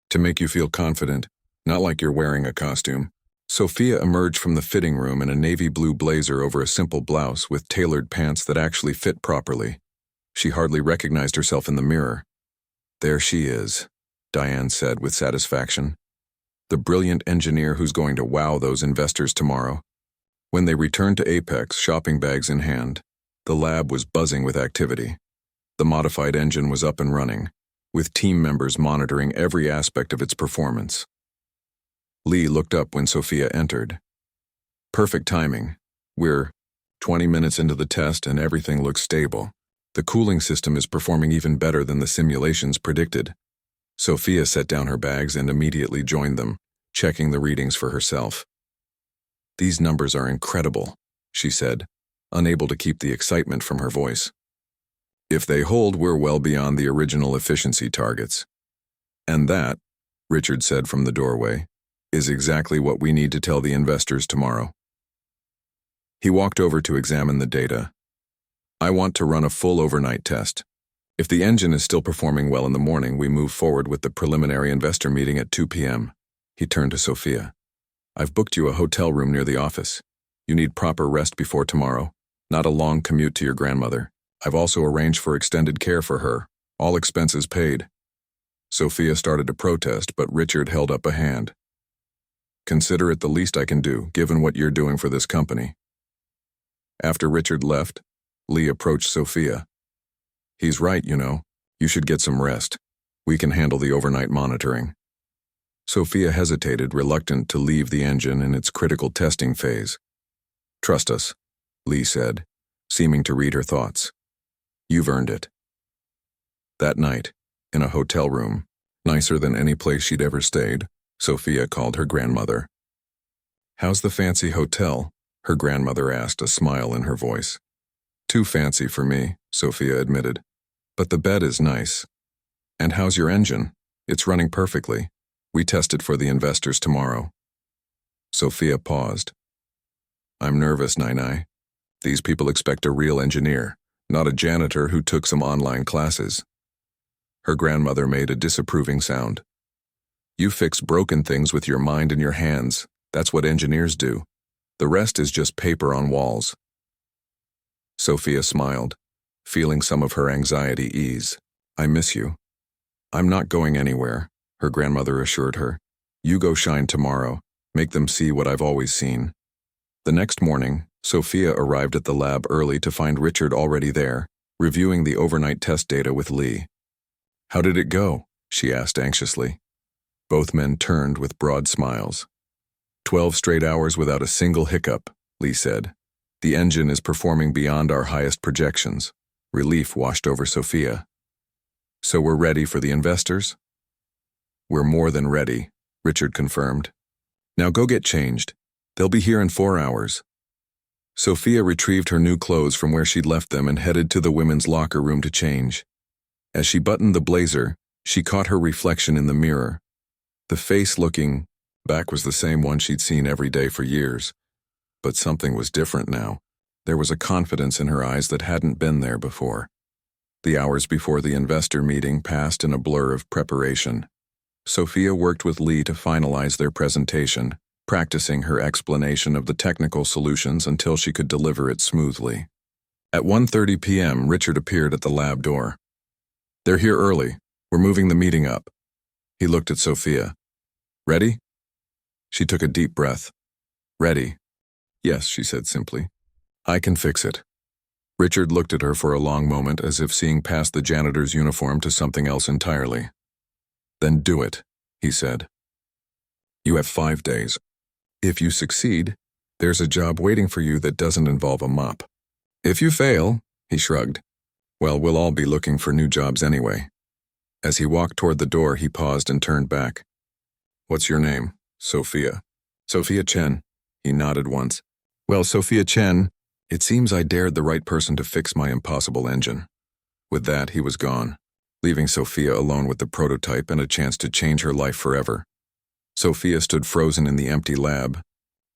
to make you feel confident, not like you're wearing a costume. Sophia emerged from the fitting room in a navy blue blazer over a simple blouse with tailored pants that actually fit properly. She hardly recognized herself in the mirror. There she is, Diane said with satisfaction. The brilliant engineer who's going to wow those investors tomorrow. When they returned to Apex, shopping bags in hand, the lab was buzzing with activity. The modified engine was up and running, with team members monitoring every aspect of its performance. Lee looked up when Sophia entered. Perfect timing. We're 20 minutes into the test and everything looks stable. The cooling system is performing even better than the simulations predicted. Sophia set down her bags and immediately joined them, checking the readings for herself. These numbers are incredible, she said, unable to keep the excitement from her voice. If they hold, we're well beyond the original efficiency targets. And that, Richard said from the doorway, is exactly what we need to tell the investors tomorrow. He walked over to examine the data. I want to run a full overnight test. If the engine is still performing well in the morning, we move forward with the preliminary investor meeting at 2 p.m. He turned to Sophia. I've booked you a hotel room near the office. You need proper rest before tomorrow, not a long commute to your grandmother. I've also arranged for extended care for her, all expenses paid. Sophia started to protest, but Richard held up a hand. Consider it the least I can do, given what you're doing for this company. After Richard left, Lee approached Sophia. He's right, you know. You should get some rest. We can handle the overnight monitoring. Sophia hesitated, reluctant to leave the engine in its critical testing phase. Trust us, Lee said, seeming to read her thoughts. You've earned it. That night, in a hotel room, nicer than any place she'd ever stayed, Sophia called her grandmother. How's the fancy hotel? Her grandmother asked, a smile in her voice. Too fancy for me, Sophia admitted. But the bed is nice. And how's your engine? It's running perfectly. We test it for the investors tomorrow. Sophia paused. I'm nervous, Nai. These people expect a real engineer, not a janitor who took some online classes. Her grandmother made a disapproving sound. You fix broken things with your mind and your hands. That's what engineers do. The rest is just paper on walls. Sophia smiled, feeling some of her anxiety ease. I miss you. I'm not going anywhere, her grandmother assured her. You go shine tomorrow. Make them see what I've always seen. The next morning, Sophia arrived at the lab early to find Richard already there, reviewing the overnight test data with Lee. How did it go? She asked anxiously. Both men turned with broad smiles. 12 straight hours without a single hiccup, Lee said. The engine is performing beyond our highest projections. Relief washed over Sophia. So we're ready for the investors? We're more than ready, Richard confirmed. Now go get changed. They'll be here in 4 hours. Sophia retrieved her new clothes from where she'd left them and headed to the women's locker room to change. As she buttoned the blazer, she caught her reflection in the mirror. The face looking back was the same one she'd seen every day for years. But something was different now. There was a confidence in her eyes that hadn't been there before. The hours before the investor meeting passed in a blur of preparation. Sophia worked with Lee to finalize their presentation, practicing her explanation of the technical solutions until she could deliver it smoothly. At 1:30 p.m., Richard appeared at the lab door. They're here early. We're moving the meeting up. He looked at Sophia. Ready? She took a deep breath. Ready. Yes, she said simply. I can fix it. Richard looked at her for a long moment as if seeing past the janitor's uniform to something else entirely. Then do it, he said. You have 5 days. If you succeed, there's a job waiting for you that doesn't involve a mop. If you fail, he shrugged, well, we'll all be looking for new jobs anyway. As he walked toward the door, he paused and turned back. What's your name? Sophia. Sophia Chen. He nodded once. Well, Sophia Chen, it seems I dared the right person to fix my impossible engine. With that, he was gone, leaving Sophia alone with the prototype and a chance to change her life forever. Sophia stood frozen in the empty lab,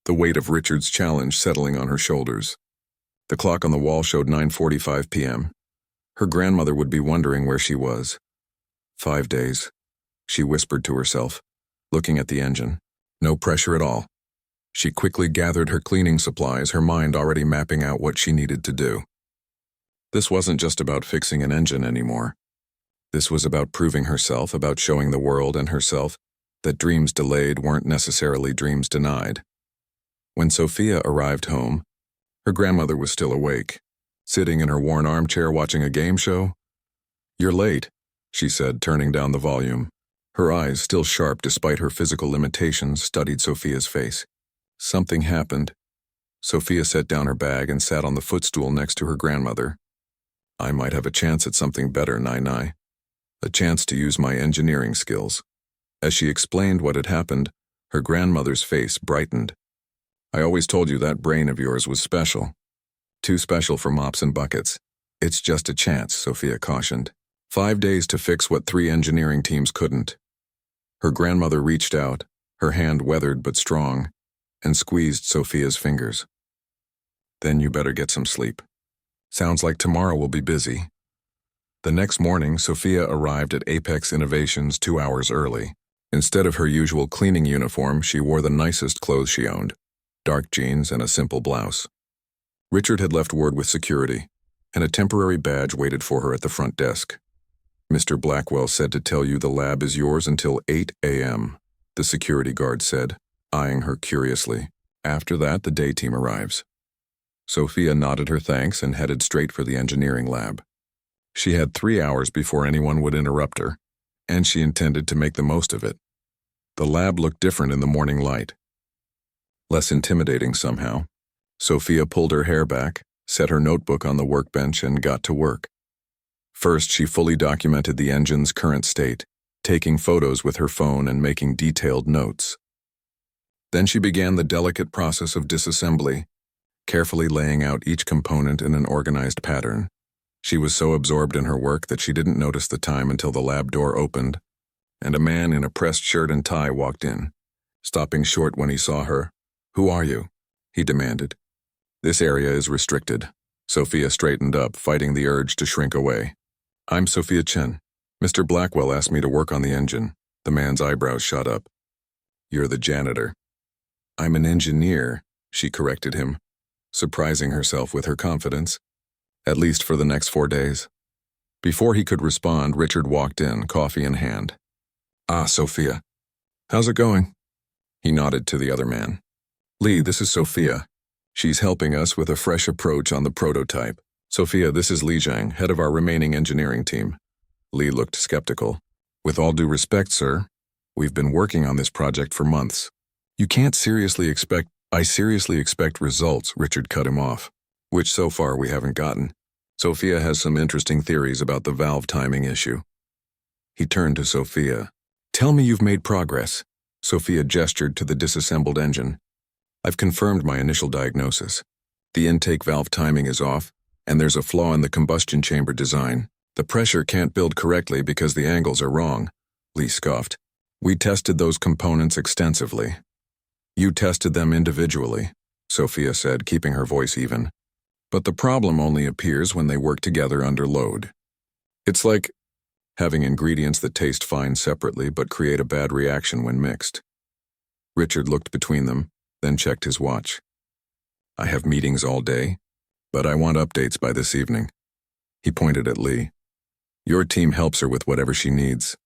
the weight of Richard's challenge settling on her shoulders. The clock on the wall showed 9:45 p.m. Her grandmother would be wondering where she was. 5 days, she whispered to herself, looking at the engine. No pressure at all. She quickly gathered her cleaning supplies, her mind already mapping out what she needed to do. This wasn't just about fixing an engine anymore. This was about proving herself, about showing the world and herself that dreams delayed weren't necessarily dreams denied. When Sophia arrived home, her grandmother was still awake, sitting in her worn armchair watching a game show. You're late, she said, turning down the volume. Her eyes, still sharp despite her physical limitations, studied Sophia's face. Something happened. Sophia set down her bag and sat on the footstool next to her grandmother. I might have a chance at something better, Nai. A chance to use my engineering skills. As she explained what had happened, her grandmother's face brightened. I always told you that brain of yours was special. Too special for mops and buckets. It's just a chance, Sophia cautioned. 5 days to fix what 3 engineering teams couldn't. Her grandmother reached out, her hand weathered but strong, and squeezed Sophia's fingers. Then you better get some sleep. Sounds like tomorrow will be busy. The next morning, Sophia arrived at Apex Innovations 2 hours early. Instead of her usual cleaning uniform, she wore the nicest clothes she owned, dark jeans and a simple blouse. Richard had left word with security, and a temporary badge waited for her at the front desk. Mr. Blackwell said to tell you the lab is yours until 8 a.m., the security guard said, eyeing her curiously. After that, the day team arrives. Sophia nodded her thanks and headed straight for the engineering lab. She had 3 hours before anyone would interrupt her, and she intended to make the most of it. The lab looked different in the morning light. Less intimidating somehow. Sophia pulled her hair back, set her notebook on the workbench, and got to work. First, she fully documented the engine's current state, taking photos with her phone and making detailed notes. Then she began the delicate process of disassembly, carefully laying out each component in an organized pattern. She was so absorbed in her work that she didn't notice the time until the lab door opened, and a man in a pressed shirt and tie walked in, stopping short when he saw her. Who are you? He demanded. This area is restricted. Sophia straightened up, fighting the urge to shrink away. I'm Sophia Chen. Mr. Blackwell asked me to work on the engine. The man's eyebrows shot up. You're the janitor. I'm an engineer, she corrected him, surprising herself with her confidence. At least for the next 4 days. Before he could respond, Richard walked in, coffee in hand. Ah, Sophia. How's it going? He nodded to the other man. Lee, this is Sophia. She's helping us with a fresh approach on the prototype. Sophia, this is Li Zhang, head of our remaining engineering team. Lee looked skeptical. With all due respect, sir, we've been working on this project for months. I seriously expect results, Richard cut him off, which so far we haven't gotten. Sophia has some interesting theories about the valve timing issue. He turned to Sophia. Tell me you've made progress. Sophia gestured to the disassembled engine. I've confirmed my initial diagnosis. The intake valve timing is off, and there's a flaw in the combustion chamber design. The pressure can't build correctly because the angles are wrong, Lee scoffed. We tested those components extensively. You tested them individually, Sophia said, keeping her voice even. But the problem only appears when they work together under load. It's like having ingredients that taste fine separately but create a bad reaction when mixed. Richard looked between them, then checked his watch. I have meetings all day, but I want updates by this evening. He pointed at Lee. Your team helps her with whatever she needs.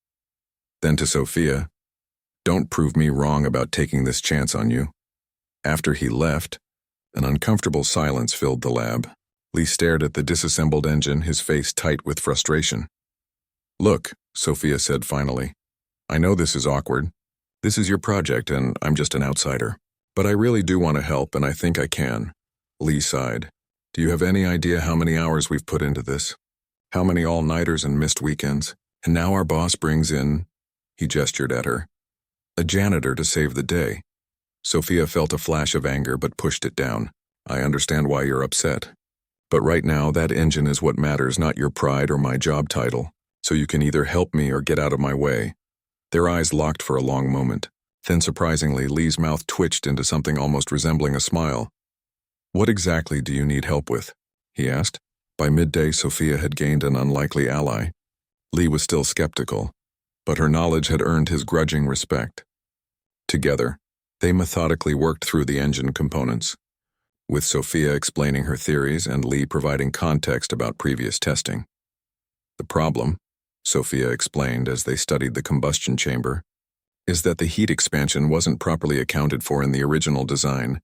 Then to Sophia, don't prove me wrong about taking this chance on you. After he left, an uncomfortable silence filled the lab. Lee stared at the disassembled engine, his face tight with frustration. Look, Sophia said finally, I know this is awkward. This is your project and I'm just an outsider. But I really do want to help and I think I can. Lee sighed. Do you have any idea how many hours we've put into this? How many all-nighters and missed weekends? And now our boss brings in, he gestured at her, a janitor to save the day. Sophia felt a flash of anger but pushed it down. I understand why you're upset. But right now, that engine is what matters, not your pride or my job title. So you can either help me or get out of my way. Their eyes locked for a long moment. Then surprisingly, Lee's mouth twitched into something almost resembling a smile. What exactly do you need help with? He asked. By midday, Sophia had gained an unlikely ally. Lee was still skeptical, but her knowledge had earned his grudging respect. Together, they methodically worked through the engine components, with Sophia explaining her theories and Lee providing context about previous testing. The problem, Sophia explained as they studied the combustion chamber, is that the heat expansion wasn't properly accounted for in the original design.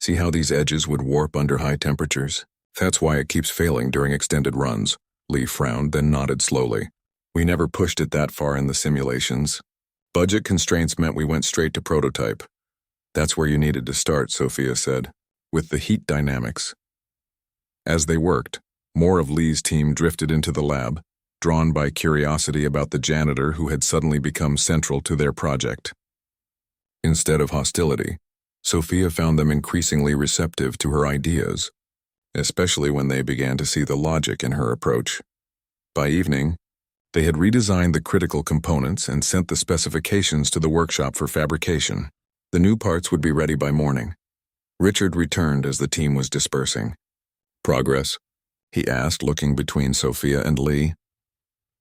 See how these edges would warp under high temperatures? That's why it keeps failing during extended runs. Lee frowned, then nodded slowly. We never pushed it that far in the simulations. Budget constraints meant we went straight to prototype. That's where you needed to start, Sophia said, with the heat dynamics. As they worked, more of Lee's team drifted into the lab, drawn by curiosity about the janitor who had suddenly become central to their project. Instead of hostility, Sophia found them increasingly receptive to her ideas, especially when they began to see the logic in her approach. By evening, they had redesigned the critical components and sent the specifications to the workshop for fabrication. The new parts would be ready by morning. Richard returned as the team was dispersing. Progress? He asked, looking between Sophia and Lee.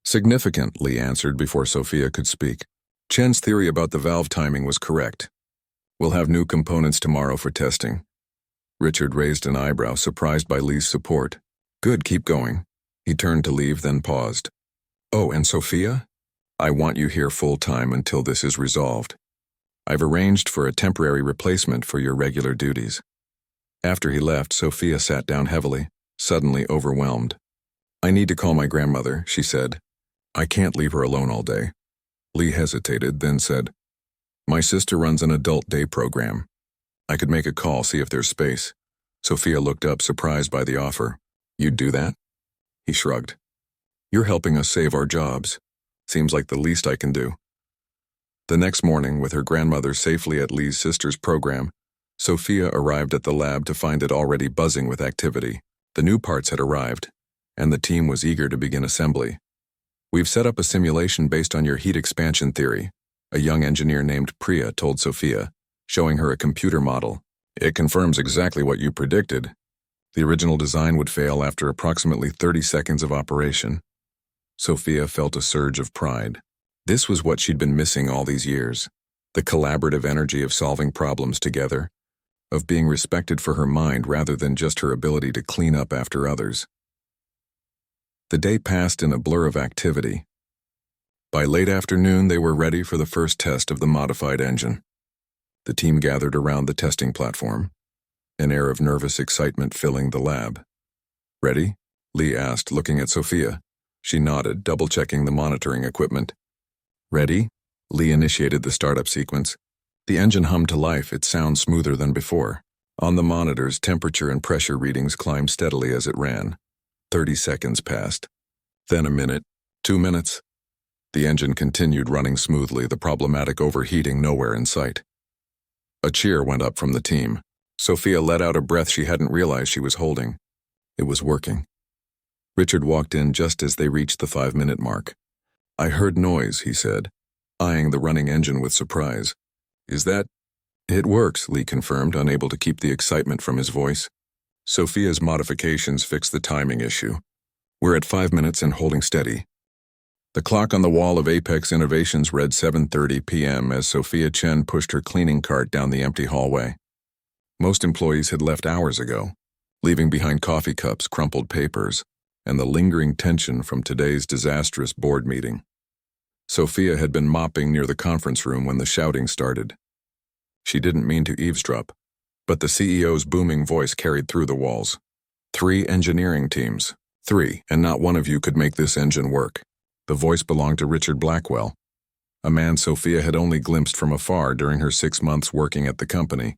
Significant, Lee answered before Sophia could speak. Chen's theory about the valve timing was correct. We'll have new components tomorrow for testing. Richard raised an eyebrow, surprised by Lee's support. Good, keep going. He turned to leave, then paused. Oh, and Sophia? I want you here full-time until this is resolved. I've arranged for a temporary replacement for your regular duties. After he left, Sophia sat down heavily, suddenly overwhelmed. I need to call my grandmother, she said. I can't leave her alone all day. Lee hesitated, then said, My sister runs an adult day program. I could make a call, see if there's space. Sophia looked up, surprised by the offer. You'd do that? He shrugged. You're helping us save our jobs. Seems like the least I can do. The next morning, with her grandmother safely at Lee's sister's program, Sophia arrived at the lab to find it already buzzing with activity. The new parts had arrived, and the team was eager to begin assembly. We've set up a simulation based on your heat expansion theory, a young engineer named Priya told Sophia, showing her a computer model. It confirms exactly what you predicted. The original design would fail after approximately 30 seconds of operation. Sophia felt a surge of pride. This was what she'd been missing all these years. The collaborative energy of solving problems together, of being respected for her mind rather than just her ability to clean up after others. The day passed in a blur of activity. By late afternoon, they were ready for the first test of the modified engine. The team gathered around the testing platform, an air of nervous excitement filling the lab. "Ready?" Lee asked, looking at Sophia. She nodded, double-checking the monitoring equipment. "Ready?" Lee initiated the startup sequence. The engine hummed to life, its sound smoother than before. On the monitors, temperature and pressure readings climbed steadily as it ran. 30 seconds passed. Then a minute, 2 minutes. The engine continued running smoothly, the problematic overheating nowhere in sight. A cheer went up from the team. Sophia let out a breath she hadn't realized she was holding. It was working. Richard walked in just as they reached the 5-minute mark. "I heard noise," he said, eyeing the running engine with surprise. "Is that—" "It works," Lee confirmed, unable to keep the excitement from his voice. Sophia's modifications fixed the timing issue. "We're at 5 minutes and holding steady." The clock on the wall of Apex Innovations read 7:30 p.m. as Sophia Chen pushed her cleaning cart down the empty hallway. Most employees had left hours ago, leaving behind coffee cups, crumpled papers, and the lingering tension from today's disastrous board meeting. Sophia had been mopping near the conference room when the shouting started. She didn't mean to eavesdrop, but the CEO's booming voice carried through the walls. 3 engineering teams. 3, and not one of you could make this engine work. The voice belonged to Richard Blackwell, a man Sophia had only glimpsed from afar during her 6 months working at the company.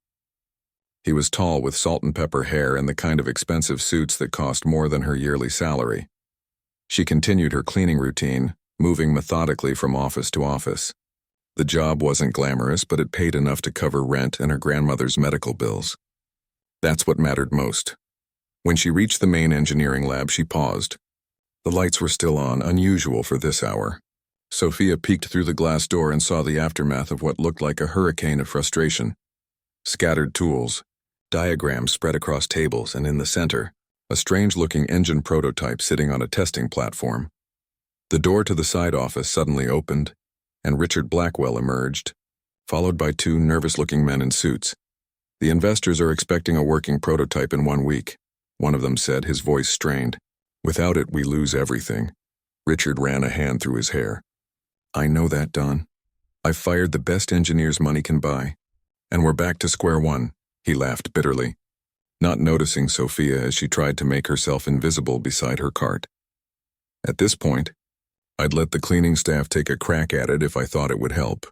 He was tall with salt and pepper hair and the kind of expensive suits that cost more than her yearly salary. She continued her cleaning routine, moving methodically from office to office. The job wasn't glamorous, but it paid enough to cover rent and her grandmother's medical bills. That's what mattered most. When she reached the main engineering lab, she paused. The lights were still on, unusual for this hour. Sophia peeked through the glass door and saw the aftermath of what looked like a hurricane of frustration. Scattered tools, diagrams spread across tables, and in the center, a strange-looking engine prototype sitting on a testing platform. The door to the side office suddenly opened, and Richard Blackwell emerged, followed by 2 nervous-looking men in suits. "The investors are expecting a working prototype in 1 week," one of them said, his voice strained. "Without it, we lose everything." Richard ran a hand through his hair. "I know that, Don. I've fired the best engineers money can buy. And we're back to square one," he laughed bitterly, not noticing Sophia as she tried to make herself invisible beside her cart. "At this point, I'd let the cleaning staff take a crack at it if I thought it would help.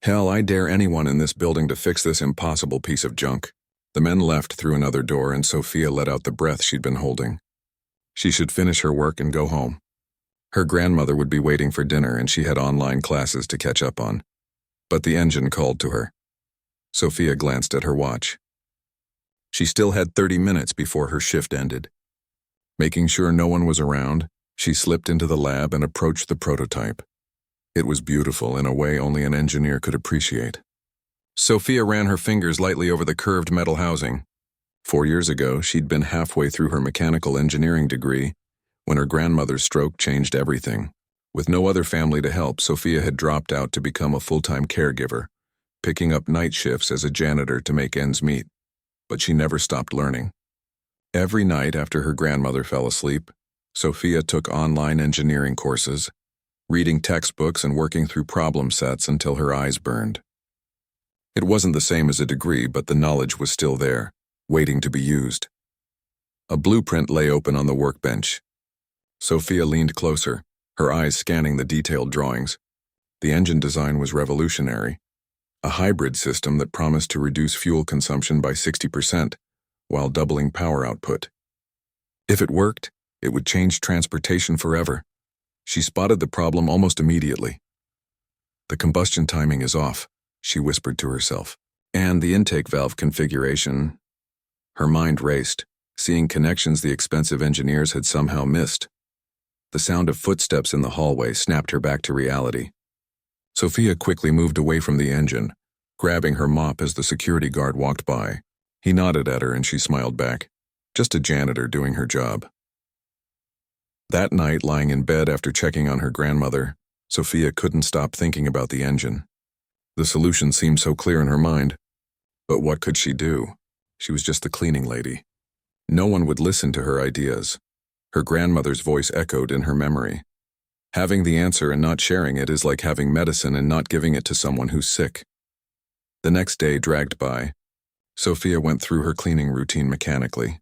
Hell, I dare anyone in this building to fix this impossible piece of junk." The men left through another door and Sophia let out the breath she'd been holding. She should finish her work and go home. Her grandmother would be waiting for dinner and she had online classes to catch up on. But the engine called to her. Sophia glanced at her watch. She still had 30 minutes before her shift ended. Making sure no one was around, she slipped into the lab and approached the prototype. It was beautiful in a way only an engineer could appreciate. Sophia ran her fingers lightly over the curved metal housing. 4 years ago, she'd been halfway through her mechanical engineering degree when her grandmother's stroke changed everything. With no other family to help, Sophia had dropped out to become a full-time caregiver, picking up night shifts as a janitor to make ends meet. But she never stopped learning. Every night after her grandmother fell asleep, Sophia took online engineering courses, reading textbooks and working through problem sets until her eyes burned. It wasn't the same as a degree, but the knowledge was still there, waiting to be used. A blueprint lay open on the workbench. Sophia leaned closer, her eyes scanning the detailed drawings. The engine design was revolutionary, a hybrid system that promised to reduce fuel consumption by 60% while doubling power output. If it worked, it would change transportation forever. She spotted the problem almost immediately. "The combustion timing is off," she whispered to herself. "And the intake valve configuration." Her mind raced, seeing connections the expensive engineers had somehow missed. The sound of footsteps in the hallway snapped her back to reality. Sophia quickly moved away from the engine, grabbing her mop as the security guard walked by. He nodded at her and she smiled back. Just a janitor doing her job. That night, lying in bed after checking on her grandmother, Sophia couldn't stop thinking about the engine. The solution seemed so clear in her mind. But what could she do? She was just the cleaning lady. No one would listen to her ideas. Her grandmother's voice echoed in her memory. Having the answer and not sharing it is like having medicine and not giving it to someone who's sick. The next day dragged by. Sophia went through her cleaning routine mechanically,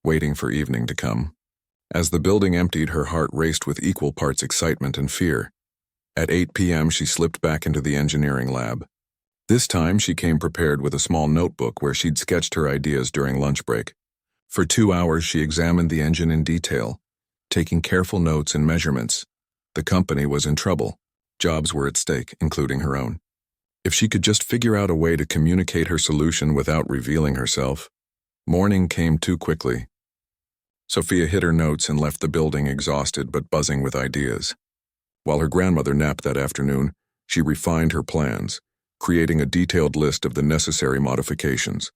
waiting for evening to come. As the building emptied, her heart raced with equal parts excitement and fear. At 8 p.m., she slipped back into the engineering lab. This time, she came prepared with a small notebook where she'd sketched her ideas during lunch break. For 2 hours, she examined the engine in detail, taking careful notes and measurements. The company was in trouble. Jobs were at stake, including her own. If she could just figure out a way to communicate her solution without revealing herself. Morning came too quickly. Sophia hid her notes and left the building exhausted but buzzing with ideas. While her grandmother napped that afternoon, she refined her plans, creating a detailed list of the necessary modifications.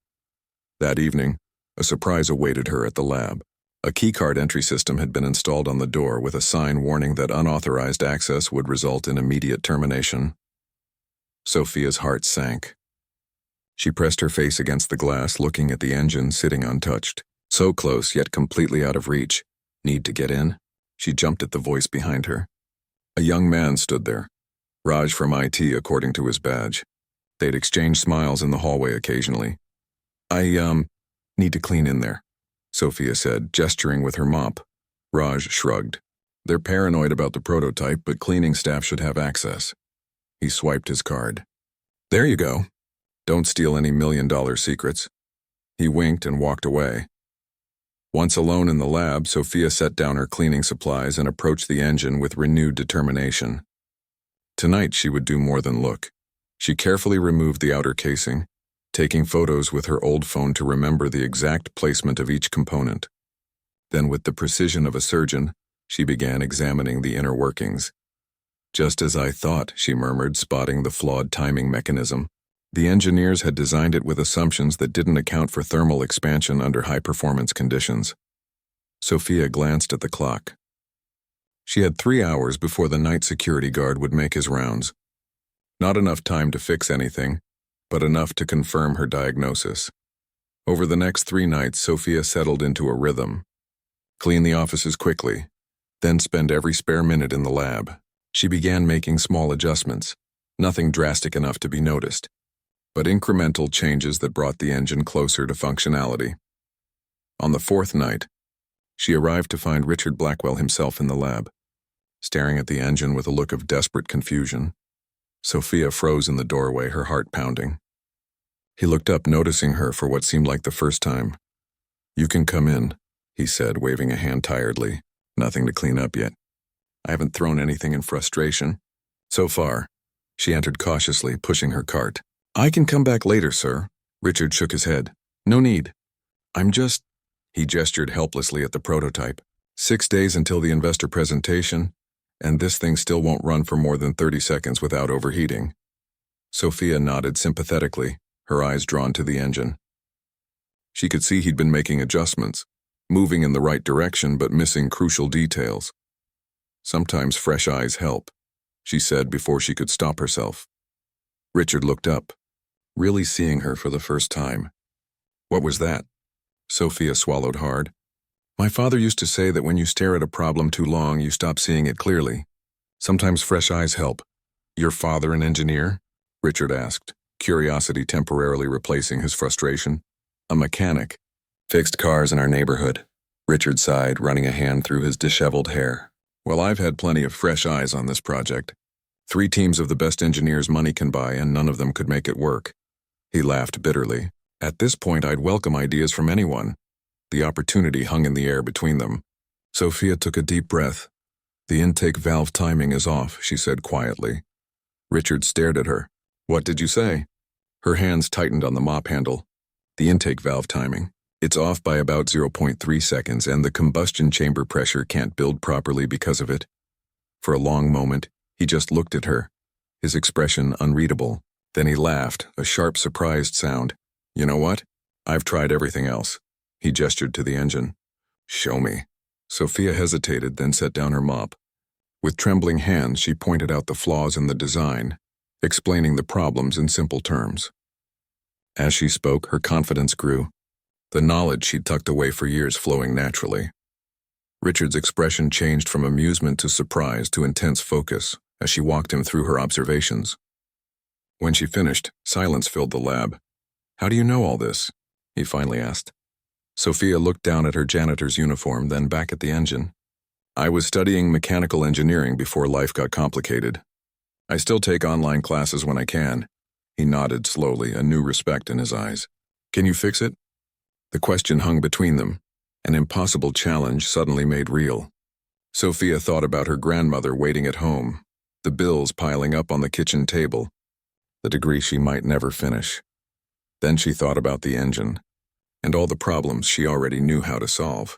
That evening, a surprise awaited her at the lab. A keycard entry system had been installed on the door with a sign warning that unauthorized access would result in immediate termination. Sophia's heart sank. She pressed her face against the glass, looking at the engine sitting untouched. So close, yet completely out of reach. Need to get in? She jumped at the voice behind her. A young man stood there. Raj from IT, according to his badge. They'd exchanged smiles in the hallway occasionally. I need to clean in there, Sophia said, gesturing with her mop. Raj shrugged. They're paranoid about the prototype, but cleaning staff should have access. He swiped his card. There you go. Don't steal any $1,000,000 secrets. He winked and walked away. Once alone in the lab, Sophia set down her cleaning supplies and approached the engine with renewed determination. Tonight she would do more than look. She carefully removed the outer casing, taking photos with her old phone to remember the exact placement of each component. Then, with the precision of a surgeon, she began examining the inner workings. Just as I thought, she murmured, spotting the flawed timing mechanism. The engineers had designed it with assumptions that didn't account for thermal expansion under high-performance conditions. Sophia glanced at the clock. She had 3 hours before the night security guard would make his rounds. Not enough time to fix anything, but enough to confirm her diagnosis. Over the next 3 nights, Sophia settled into a rhythm. Clean the offices quickly, then spend every spare minute in the lab. She began making small adjustments, nothing drastic enough to be noticed, but incremental changes that brought the engine closer to functionality. On the 4th night, she arrived to find Richard Blackwell himself in the lab, staring at the engine with a look of desperate confusion. Sophia froze in the doorway, her heart pounding. He looked up, noticing her for what seemed like the first time. "You can come in," he said, waving a hand tiredly. "Nothing to clean up yet. I haven't thrown anything in frustration. So far." She entered cautiously, pushing her cart. "I can come back later, sir." Richard shook his head. "No need. He gestured helplessly at the prototype. 6 days until the investor presentation, and this thing still won't run for more than 30 seconds without overheating." Sophia nodded sympathetically, her eyes drawn to the engine. She could see he'd been making adjustments, moving in the right direction but missing crucial details. "Sometimes fresh eyes help," she said before she could stop herself. Richard looked up, really seeing her for the first time. "What was that?" Sophia swallowed hard. "My father used to say that when you stare at a problem too long, you stop seeing it clearly. Sometimes fresh eyes help." "Your father an engineer?" Richard asked, curiosity temporarily replacing his frustration. "A mechanic. Fixed cars in our neighborhood." Richard sighed, running a hand through his disheveled hair. "Well, I've had plenty of fresh eyes on this project. 3 teams of the best engineers money can buy, and none of them could make it work." He laughed bitterly. "At this point, I'd welcome ideas from anyone." The opportunity hung in the air between them. Sophia took a deep breath. "The intake valve timing is off," she said quietly. Richard stared at her. "What did you say?" Her hands tightened on the mop handle. "The intake valve timing. It's off by about 0.3 seconds, and the combustion chamber pressure can't build properly because of it." For a long moment, he just looked at her, his expression unreadable. Then he laughed, a sharp, surprised sound. "You know what? I've tried everything else. He gestured to the engine. Show me. Sophia hesitated, then set down her mop. With trembling hands, she pointed out the flaws in the design, explaining the problems in simple terms. As she spoke, her confidence grew, the knowledge she'd tucked away for years flowing naturally. Richard's expression changed from amusement to surprise to intense focus as she walked him through her observations. When she finished, silence filled the lab. How do you know all this? He finally asked. Sophia looked down at her janitor's uniform, then back at the engine. I was studying mechanical engineering before life got complicated. I still take online classes when I can. He nodded slowly, a new respect in his eyes. Can you fix it? The question hung between them, an impossible challenge suddenly made real. Sophia thought about her grandmother waiting at home, the bills piling up on the kitchen table, the degree she might never finish. Then she thought about the engine, and all the problems she already knew how to solve.